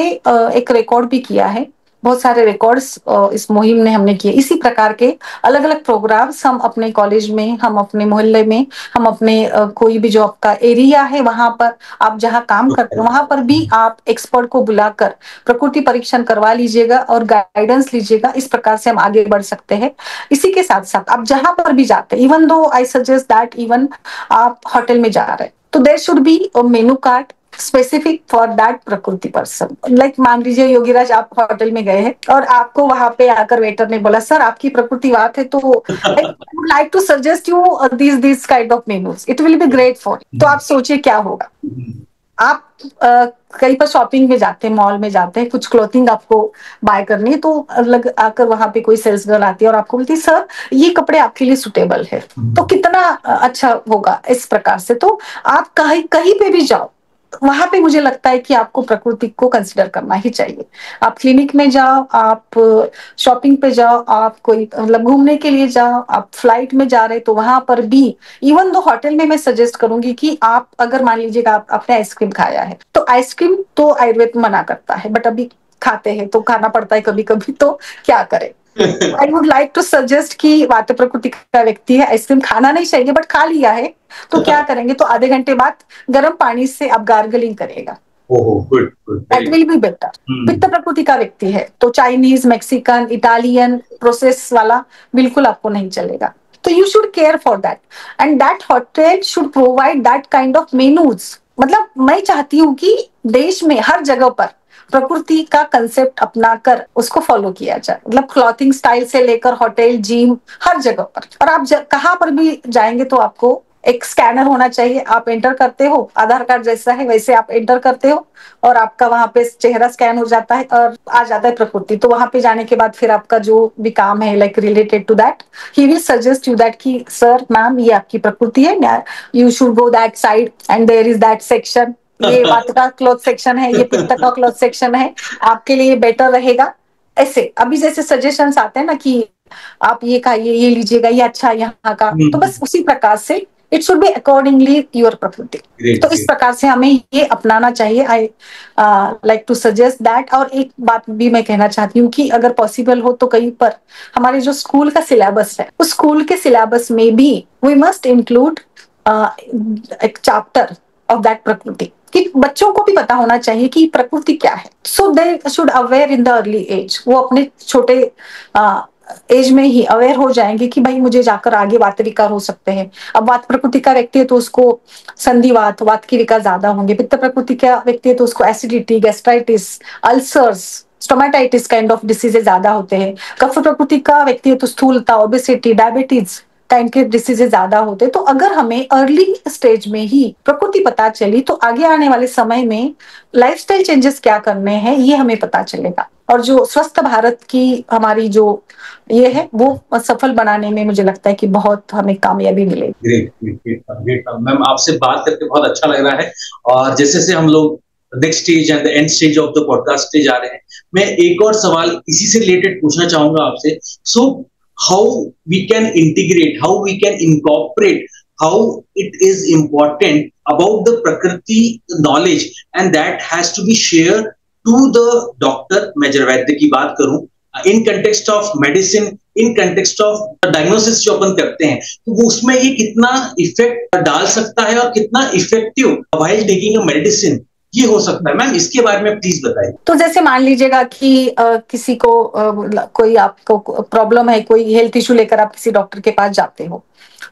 एक रिकॉर्ड भी किया है, बहुत सारे रिकॉर्ड्स इस मुहिम ने हमने किए. इसी प्रकार के अलग अलग प्रोग्राम्स हम अपने कॉलेज में, हम अपने मोहल्ले में, हम अपने कोई भी जो आपका एरिया है वहां पर आप जहां काम करते हैं वहां पर भी आप एक्सपर्ट को बुलाकर प्रकृति परीक्षण करवा लीजिएगा और गाइडेंस लीजिएगा. इस प्रकार से हम आगे बढ़ सकते हैं. इसी के साथ साथ आप जहां पर भी जाते हैं, even though I suggest that even आप होटल में जा रहे हैं तो there should be a menu card specific for that prakriti person. Like मान लीजिए योगीराज, आप होटल में गए हैं और आपको वहां पे आकर वेटर ने बोला सर आपकी प्रकृति बात है तो I would like to suggest you this kind of menus, it will be great for. तो आप सोचिए क्या होगा. आप कहीं पर शॉपिंग में जाते हैं, मॉल में जाते हैं, कुछ क्लोथिंग आपको बाय करनी है, तो अलग आकर वहां पे कोई सेल्स गर्ल आती है और आपको बोलती है सर ये कपड़े आपके लिए सुटेबल है. तो कितना अच्छा होगा इस प्रकार से. तो आप कहीं कहीं पे भी जाओ, वहां पे मुझे लगता है कि आपको प्रकृति को कंसिडर करना ही चाहिए. आप क्लिनिक में जाओ, आप शॉपिंग पे जाओ, आप कोई मतलब घूमने के लिए जाओ, आप फ्लाइट में जा रहे तो वहां पर भी, इवन दो होटल में मैं सजेस्ट करूंगी कि आप अगर मान लीजिएगा आपने आइसक्रीम खाया है तो आइसक्रीम तो आयुर्वेद मना करता है, बट अभी खाते हैं तो खाना पड़ता है कभी कभी, तो क्या करें. I would like to suggest कि वात प्रकृति का व्यक्ति है, आइसक्रीम खाना नहीं चाहिए बट खा लिया है तो क्या करेंगे, तो आधे घंटे बाद गर्म पानी से आप गार्गलिंग करेगा, दैट विल बी बेटर. पित्त प्रकृति का व्यक्ति है तो चाइनीज, मैक्सिकन, इटालियन प्रोसेस वाला बिल्कुल आपको नहीं चलेगा. तो you should care for that end that hotel should provide that kind of menus. मतलब मैं चाहती हूँ कि देश में हर जगह पर प्रकृति का कंसेप्ट अपनाकर उसको फॉलो किया जाए. मतलब क्लॉथिंग स्टाइल से लेकर होटल, जिम, हर जगह पर. और आप कहाँ पर भी जाएंगे तो आपको एक स्कैनर होना चाहिए. आप एंटर करते हो, आधार कार्ड जैसा है वैसे आप एंटर करते हो और आपका वहां पे चेहरा स्कैन हो जाता है और आ जाता है प्रकृति. तो वहां पे जाने के बाद फिर आपका जो भी काम है like related to that, he will suggest you that कि सर मैम ये आपकी प्रकृति है, you should go that side and there is that section, ये वात का क्लॉथ सेक्शन है, ये पित्त का क्लॉथ सेक्शन है, आपके लिए बेटर रहेगा. ऐसे अभी जैसे सजेशंस आते हैं ना कि आप ये खाइए, ये लीजिएगा, ये अच्छा है यहाँ का, तो बस उसी प्रकार से it should be accordingly your प्रकृति. तो इस प्रकार से हमें ये अपनाना चाहिए. I like to suggest that. और एक बात भी मैं कहना चाहती हूँ कि अगर पॉसिबल हो तो कहीं पर हमारे जो स्कूल का सिलेबस है उस स्कूल के सिलेबस में भी वी मस्ट इंक्लूड एक चैप्टर ऑफ दैट प्रकृति, कि बच्चों को भी पता होना चाहिए कि प्रकृति क्या है. So they should aware in the early age. वो अपने छोटे एज में ही अवेयर हो जाएंगे कि भाई मुझे जाकर आगे वात विकार हो सकते हैं. अब वात प्रकृति का व्यक्ति है तो उसको संधिवात, वात के विकार ज्यादा होंगे. पित्त प्रकृति का व्यक्ति है तो उसको acidity, gastritis, ulcers, stomatitis kind of diseases ज्यादा होते हैं. कफ प्रकृति का व्यक्ति है तो स्थूलता, ओबेसिटी, डायबिटीज काइंड के डिसीजेज ज्यादा होते हैं. तो अगर हमें अर्ली स्टेज में ही प्रकृति पता चली तो आगे आने वाले समय में लाइफस्टाइल चेंजेस क्या करने हैं ये हमें पता चलेगा. और जो स्वस्थ भारत की हमारी जो ये है वो सफल बनाने में मुझे लगता है कि बहुत हमें कामयाबी मिलेगी. ग्रेट मैम, आपसे बात करके बहुत अच्छा लग रहा है. और जैसे से हम लोग next stage and the end stage of the podcast stage आ रहे हैं, मैं एक और सवाल इसी से रिलेटेड पूछना चाहूंगा आपसे. So how we can integrate, how we can incorporate, how it is important about the Prakriti knowledge and that has to be shared to the doctor. मैं जड़ वैद्य की बात करूं, in context of medicine, in context of diagnosis जो अपन करते हैं, तो वो उसमें ये कितना इफेक्ट डाल सकता है और कितना effective while taking a medicine ये हो सकता है। मैम इसके बारे में प्लीज बताइए। तो जैसे मान लीजिएगा कि किसी को कोई आपको प्रॉब्लम है, कोई हेल्थ इशू लेकर आप किसी डॉक्टर के पास जाते हो,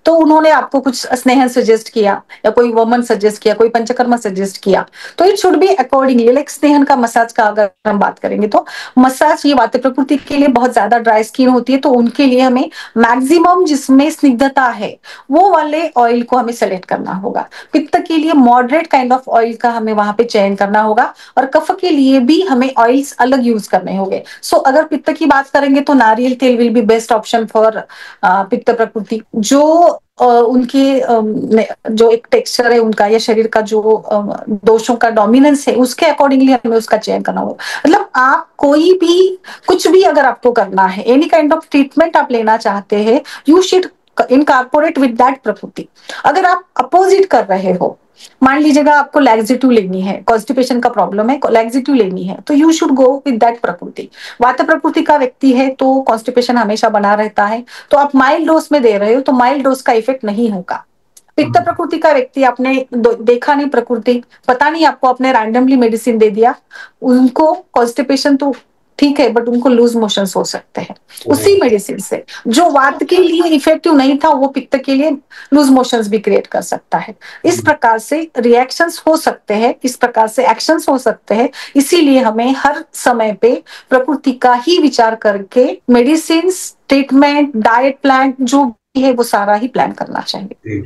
तो उन्होंने आपको कुछ स्नेहन सजेस्ट किया या कोई वमन सजेस्ट किया, कोई पंचकर्मा सजेस्ट किया, तो it should be accordingly. Like स्नेहन का मसाज का अगर हम बात करेंगे तो मसाज ये वात प्रकृति के लिए बहुत ज्यादा ड्राई स्किन होती है, तो उनके लिए हमें मैक्सिमम जिसमें स्निग्धता है वो वाले ऑयल को हमें सेलेक्ट करना होगा। पित्त के लिए मॉडरेट काइंड ऑफ ऑयल का हमें वहां पे चयन करना होगा, और कफ के लिए भी हमें ऑयल्स अलग यूज करने होंगे। सो अगर पित्त की बात करेंगे तो नारियल तेल will be best option for पित्त प्रकृति। जो उनके जो एक टेक्सचर है उनका या शरीर का जो दोषों का डोमिनेंस है उसके अकॉर्डिंगली हमें उसका चयन करना होगा। मतलब आप कोई भी कुछ भी अगर आपको करना है, एनी काइंड ऑफ ट्रीटमेंट आप लेना चाहते हैं, यू शुड इनकॉर्पोरेट विद दैट प्रकृति। अगर आप अपोजिट कर रहे हो, मान लीजिएगा आपको लैक्सेटिव लेनी है, कॉन्स्टिपेशन का प्रॉब्लम है, लैक्सेटिव लेनी है, तो you should go with that प्रकृति। वात प्रकृति का व्यक्ति है तो कॉन्स्टिपेशन हमेशा बना रहता है, तो आप माइल्ड डोज में दे रहे हो तो माइल्ड डोज का इफेक्ट नहीं होगा। पित्त प्रकृति का व्यक्ति आपने देखा नहीं प्रकृति, पता नहीं, आपको आपने रैंडमली मेडिसिन दे दिया, उनको कॉन्स्टिपेशन तो ठीक है बट उनको लूज मोशंस हो सकते हैं उसी मेडिसिन से। जो वात के लिए इफेक्टिव नहीं था वो पित्त के लिए लूज मोशंस भी क्रिएट कर सकता है। इस प्रकार से रिएक्शंस हो सकते हैं, इस प्रकार से एक्शंस हो सकते हैं। इसीलिए हमें हर समय पे प्रकृति का ही विचार करके मेडिसिन, ट्रीटमेंट, डाइट प्लान जो भी है वो सारा ही प्लान करना चाहिए।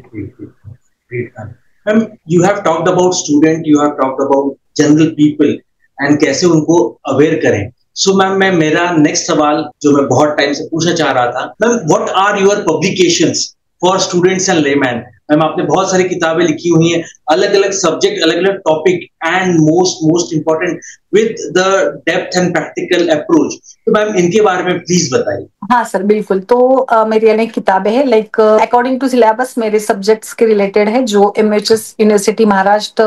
Ma'am you have talked about student, you have talked about general people end कैसे उनको अवेयर करें। सो मैम मैं मेरा नेक्स्ट सवाल जो मैं बहुत टाइम से पूछना चाह रहा था, ma'am what are your publications for students and layman. Ma'am आपने बहुत सारी किताबें लिखी हुई हैं, अलग अलग सब्जेक्ट, अलग अलग टॉपिक, एंड मोस्ट इंपॉर्टेंट विद the depth end practical approach. तो मैम इनके बारे में प्लीज बताइए। हाँ सर बिल्कुल। तो मेरी अनेक किताबें हैं, लाइक अकॉर्डिंग टू सिलेबस मेरे सब्जेक्ट्स के रिलेटेड है, जो MHS university Maharashtra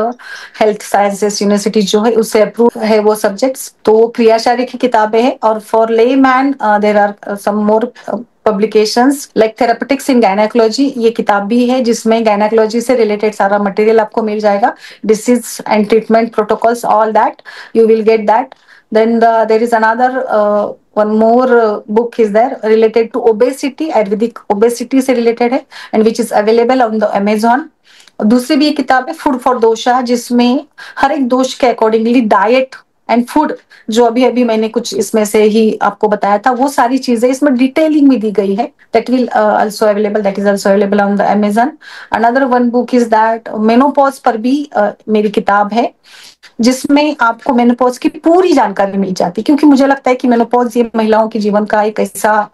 health sciences university जो है उससे अप्रूव है वो सब्जेक्ट्स। तो क्रियाशारी की किताबें हैं, और for lay there are some more publications like therapeutics in gynaecology, ये किताब भी है जिसमें गायनेकोलॉजी से रिलेटेड सारा मटेरियल आपको मिल जाएगा, disease and treatment protocols, all that you will get that. Then there is another one more book is there related to obesity, Ayurvedic obesity say related है, and which is available on the Amazon। दूसरी भी एक किताब है food for दोषा, जिसमें हर एक दोष के अकॉर्डिंगली डाइट एंड फूड, जो अभी अभी मैंने कुछ इसमें से ही आपको बताया था, वो सारी चीजें इसमें डिटेलिंग में दी गई है। That will also available, that is also available on the Amazon। Another one book is that menopause पर भी मेरी किताब है, जिसमें आपको मेनोपॉज की पूरी जानकारी मिल जाती है। क्योंकि मुझे लगता है कि मेनोपॉज ये महिलाओं के जीवन का एक ऐसा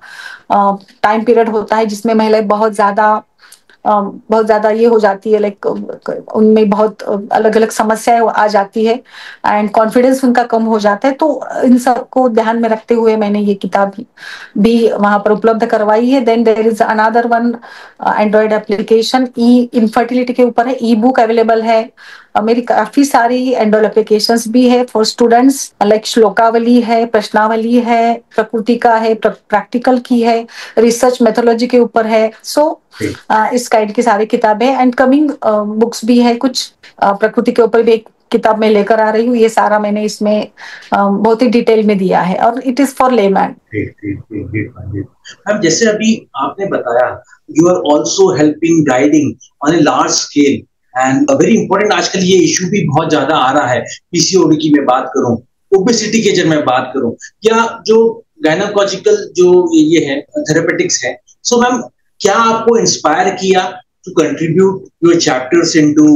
टाइम पीरियड होता है जिसमें महिलाएं बहुत ज्यादा ये हो जाती है, लाइक उनमें बहुत अलग अलग समस्याएं आ जाती है एंड कॉन्फिडेंस उनका कम हो जाता है। तो इन सबको ध्यान में रखते हुए मैंने ये किताब भी वहां पर उपलब्ध करवाई है। Then there is another one android application infertility के ऊपर है, ई बुक अवेलेबल है। मेरी काफी सारी एंड्रॉइड एप्लीकेशंस भी है फॉर स्टूडेंट्स, लाइक श्लोकावली है, प्रश्नावली है, प्रकृति का है, प्रैक्टिकल की है, रिसर्च मेथोलॉजी के ऊपर है। सो इस काइंड की सारी किताबें एंड कमिंग बुक्स भी है, कुछ प्रकृति के ऊपर भी एक किताब मैं लेकर आ रही हूँ। ये सारा मैंने इसमें बहुत ही डिटेल में दिया है, और it is for layman. Ma'am जैसे अभी आपने बताया, you are also helping guiding on a large scale, and very important आजकल ये इशू भी बहुत ज्यादा आ रहा है। PCOD की मैं बात करूं, ओबेसिटी की जब मैं बात करूं, या जो गायनेकोलॉजिकल जो ये है थेरेपेटिक्स है। सो मैम क्या आपको इंस्पायर किया to contribute your chapters into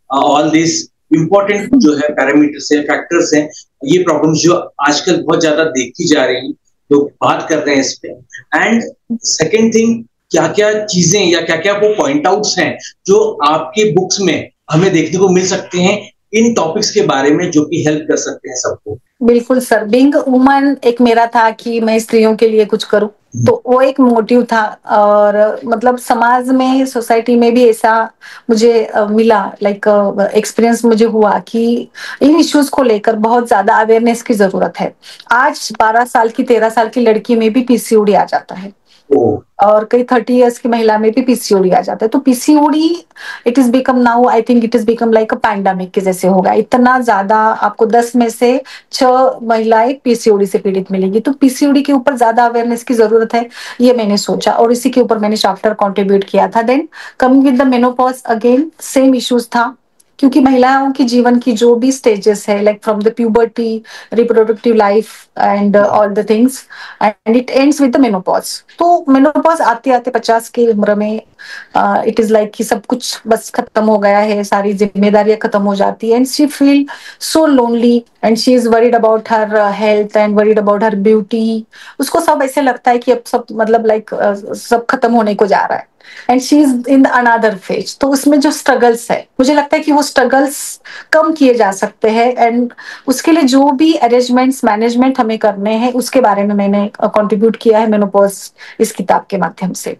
all this important जो है पैरामीटर्स है, फैक्टर्स हैं, ये प्रॉब्लम्स जो आजकल बहुत ज्यादा देखी जा रही, लोग बात कर रहे हैं इस पे। एंड सेकेंड थिंग, क्या क्या चीजें या क्या क्या वो पॉइंट आउट्स हैं जो आपके बुक्स में हमें देखने को मिल सकते हैं इन टॉपिक्स के बारे में जो कि हेल्प कर सकते हैं सबको। बिल्कुल सर, बीइंग वुमन एक मेरा था कि मैं स्त्रियों के लिए कुछ करूं, तो वो एक मोटिव था। और मतलब समाज में, सोसाइटी में भी ऐसा मुझे मिला, लाइक एक्सपीरियंस मुझे हुआ कि इन इश्यूज को लेकर बहुत ज्यादा अवेयरनेस की जरूरत है। आज 12 साल की, 13 साल की लड़की में भी पीसीओडी आ जाता है, और कई 30 इयर्स की महिला में भी पीसीओडी आ जाता है। तो PCOD it is become now, I think it is become like a pandemic के जैसे होगा। इतना ज्यादा आपको 10 में से 6 महिलाएं पीसीओडी से पीड़ित मिलेगी। तो पीसीओडी के ऊपर ज्यादा अवेयरनेस की जरूरत है, ये मैंने सोचा, और इसी के ऊपर मैंने चैप्टर कंट्रीब्यूट किया था। देन कमिंग विद the menopause, again same issues था, क्योंकि महिलाओं की जीवन की जो भी स्टेजेस है, like from the puberty, reproductive life end all the things, end it ends विद द मेनोपॉज। तो मेनोपॉज आते आते 50 की उम्र में इट इज लाइक कि सब कुछ बस खत्म हो गया है, सारी जिम्मेदारियां खत्म हो जाती है, end she feel so lonely, end she is worried about her health end worried about her beauty. उसको सब ऐसे लगता है कि अब सब मतलब लाइक सब खत्म होने को जा रहा है, end she is in another phase. तो उसमें जो स्ट्रगल्स है, मुझे लगता है कि वो स्ट्रगल्स कम किए जा सकते हैं, एंड उसके लिए जो भी अरेंजमेंट्स, मैनेजमेंट हमें करने हैं, उसके बारे में मैंने कंट्रीब्यूट किया है मेनोपॉज इस किताब के माध्यम से।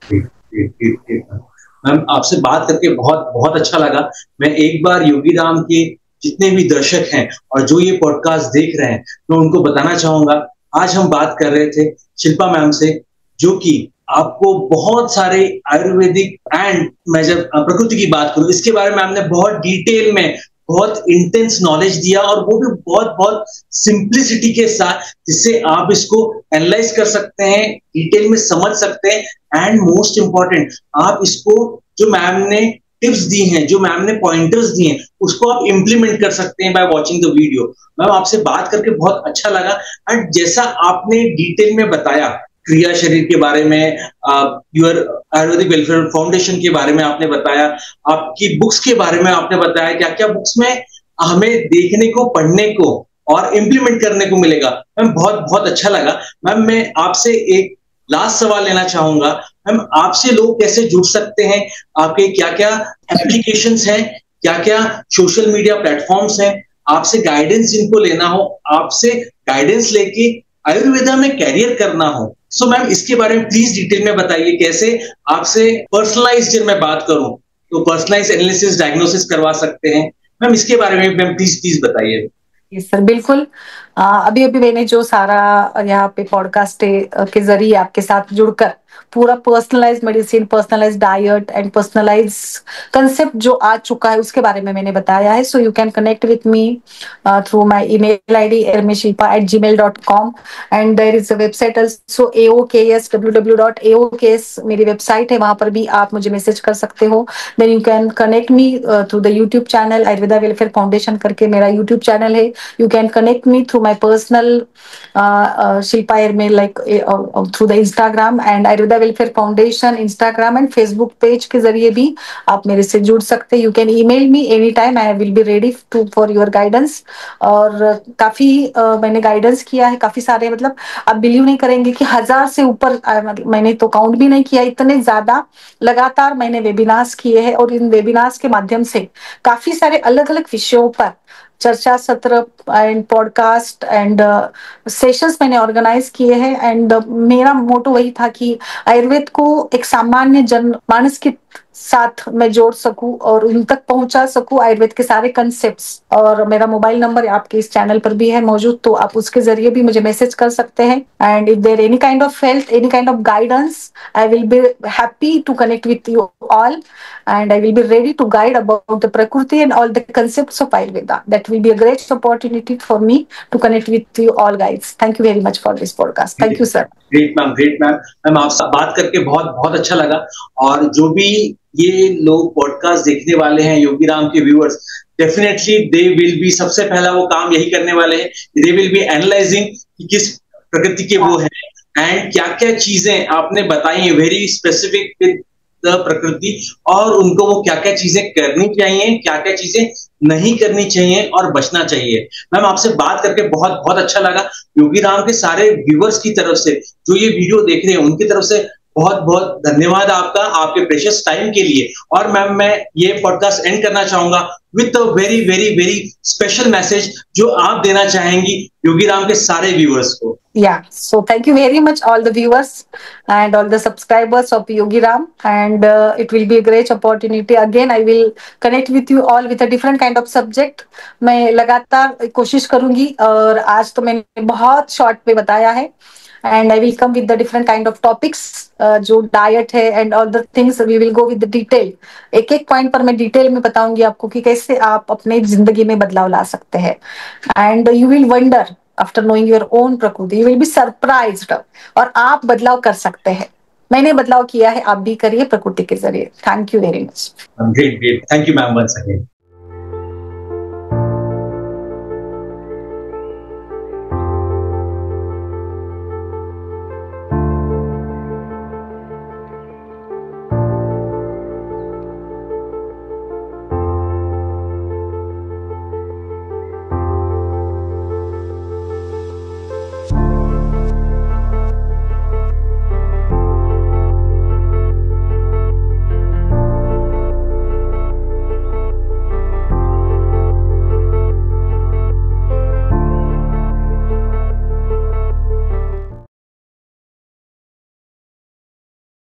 मैम, आपसे बात करके बहुत बहुत अच्छा लगा। मैं एक बार योगीराम के जितने भी दर्शक हैं और जो ये पॉडकास्ट देख रहे हैं, मैं उनको बताना चाहूंगा, आज हम बात कर रहे थे शिल्पा मैम से, जो कि आपको बहुत सारे आयुर्वेदिक एंड, मैं जब प्रकृति की बात करूं, इसके बारे में आपने बहुत डिटेल में, बहुत इंटेंस नॉलेज दिया, और वो भी बहुत बहुत सिंप्लिसिटी के साथ, जिससे आप इसको एनालाइज कर सकते हैं, डिटेल में समझ सकते हैं, एंड मोस्ट इंपॉर्टेंट, आप इसको जो मैम ने टिप्स दी हैं, जो मैम ने पॉइंटर्स दिए हैं, उसको आप इंप्लीमेंट कर सकते हैं by watching the video. Ma'am, आपसे बात करके बहुत अच्छा लगा, एंड जैसा आपने डिटेल में बताया क्रिया शरीर के बारे में, योर आयुर्वेदिक वेलफेयर फाउंडेशन के बारे में आपने बताया, आपकी बुक्स के बारे में आपने बताया, क्या क्या बुक्स में हमें देखने को, पढ़ने को और इम्प्लीमेंट करने को मिलेगा। मैम, बहुत बहुत अच्छा लगा। मैम, मैं आपसे एक लास्ट सवाल लेना चाहूंगा। मैम, आपसे लोग कैसे जुड़ सकते हैं? आपके क्या क्या एप्लीकेशंस हैं, क्या क्या सोशल मीडिया प्लेटफॉर्म्स हैं? आपसे गाइडेंस जिनको लेना हो, आपसे गाइडेंस लेके आयुर्वेदा में कैरियर करना हो, सो मैम इसके बारे में प्लीज डिटेल में बताइए। कैसे आपसे पर्सनलाइज, जब मैं बात करूं तो पर्सनलाइज एनालिसिस, डायग्नोसिस करवा सकते हैं? मैम, इसके बारे में मैम प्लीज प्लीज बताइए। सर बिल्कुल। अभी अभी मैंने जो सारा यहाँ पे पॉडकास्ट के जरिए आपके साथ जुड़कर पूरा personalise medicine, personalise diet and personalise concept जो आ चुका है, उसके बारे में मैंने बताया है। So you can connect with me through my email ID ermeshilpa@gmail.com, and there is a website also AOKS, www.aoks मेरी वेबसाइट है, वहां पर भी आप मुझे मैसेज कर सकते हो। Then you can connect me through the YouTube channel, Ayurveda Welfare Foundation करके मेरा यूट्यूब चैनल है। You can connect me through my personal Shilpa Ermel, like through the Instagram and Ayurveda Welfare Foundation Instagram and Facebook page के जरिए भी आप मेरे से जुड़ सकते हैं। You can email me anytime, I will be ready to for your guidance। और काफी मैंने guidance KIA है, काफी सारे, मतलब आप बिलीव नहीं करेंगे कि 1000 से ऊपर, मैंने तो काउंट भी नहीं किया, इतने ज्यादा लगातार मैंने वेबिनार्स किए हैं, और इन वेबिनार्स के माध्यम से काफी सारे अलग अलग विषयों पर चर्चा सत्र एंड पॉडकास्ट एंड सेशंस मैंने ऑर्गेनाइज किए हैं। एंड मेरा मोटो वही था कि आयुर्वेद को एक सामान्य जन मानस के साथ मैं जोड़ सकूं और उन तक पहुंचा सकूं आयुर्वेद के सारे कंसेप्ट्स। और मेरा मोबाइल नंबर आपके इस चैनल पर भी है मौजूद, तो आप उसके जरिए भी मुझे मैसेज कर सकते हैं। And if there any kind of help, any kind of guidance, I will be happy to connect with you all, and I will be ready to guide about the Prakriti and all the concepts of Ayurveda. That will be a great opportunity for me to connect with you all guys. Thank you very much for this podcast. Thank you, sir. Great ma'am, great ma'am. Ma'am, आपसे बात करके बहुत बहुत अच्छा लगा। और जो भी ये लोग पॉडकास्ट देखने वाले हैं, योगीराम के viewers, definitely they will be, सबसे पहला वो काम यही करने वाले हैं, दे विल बी एनालाइजिंग कि किस प्रकृति के वो हैं, एंड क्या क्या चीजें आपने बताई हैं वेरी स्पेसिफिक विद प्रकृति, और उनको वो क्या क्या चीजें करनी चाहिए, क्या क्या चीजें नहीं करनी चाहिए और बचना चाहिए। मैम, आपसे बात करके बहुत बहुत अच्छा लगा। योगीराम के सारे व्यूअर्स की तरफ से, जो ये वीडियो देख रहे हैं, उनकी तरफ से बहुत बहुत धन्यवाद आपका, आपके प्रेशियस टाइम के लिए। और मैम, मैं ये पॉडकास्ट एंड करना चाहूंगा with a very very very special message जो आप देना चाहेंगी योगी राम के सारे व्यूअर्स को। Yeah, so thank you very much, all the viewers and all the subscribers of Yogi Ram. And it will be a great opportunity. Again, I will connect with you all with a different kind of subject. मैं लगातार कोशिश करूंगी, और आज तो मैंने बहुत short पे बताया है. And I will come with the different kind of topics, जो डाइट है and all the things we will go with the detail. एक एक पॉइंट पर मैं डिटेल में बताऊंगी आपको कि कैसे आप अपने जिंदगी में बदलाव ला सकते हैं. And you will wonder after knowing your on प्रकृति, यू विल बी सरप्राइज्ड, और आप बदलाव कर सकते हैं. मैंने बदलाव किया है, आप भी करिए प्रकृति के जरिए. Thank you very much. Great great, thank you ma'am once again.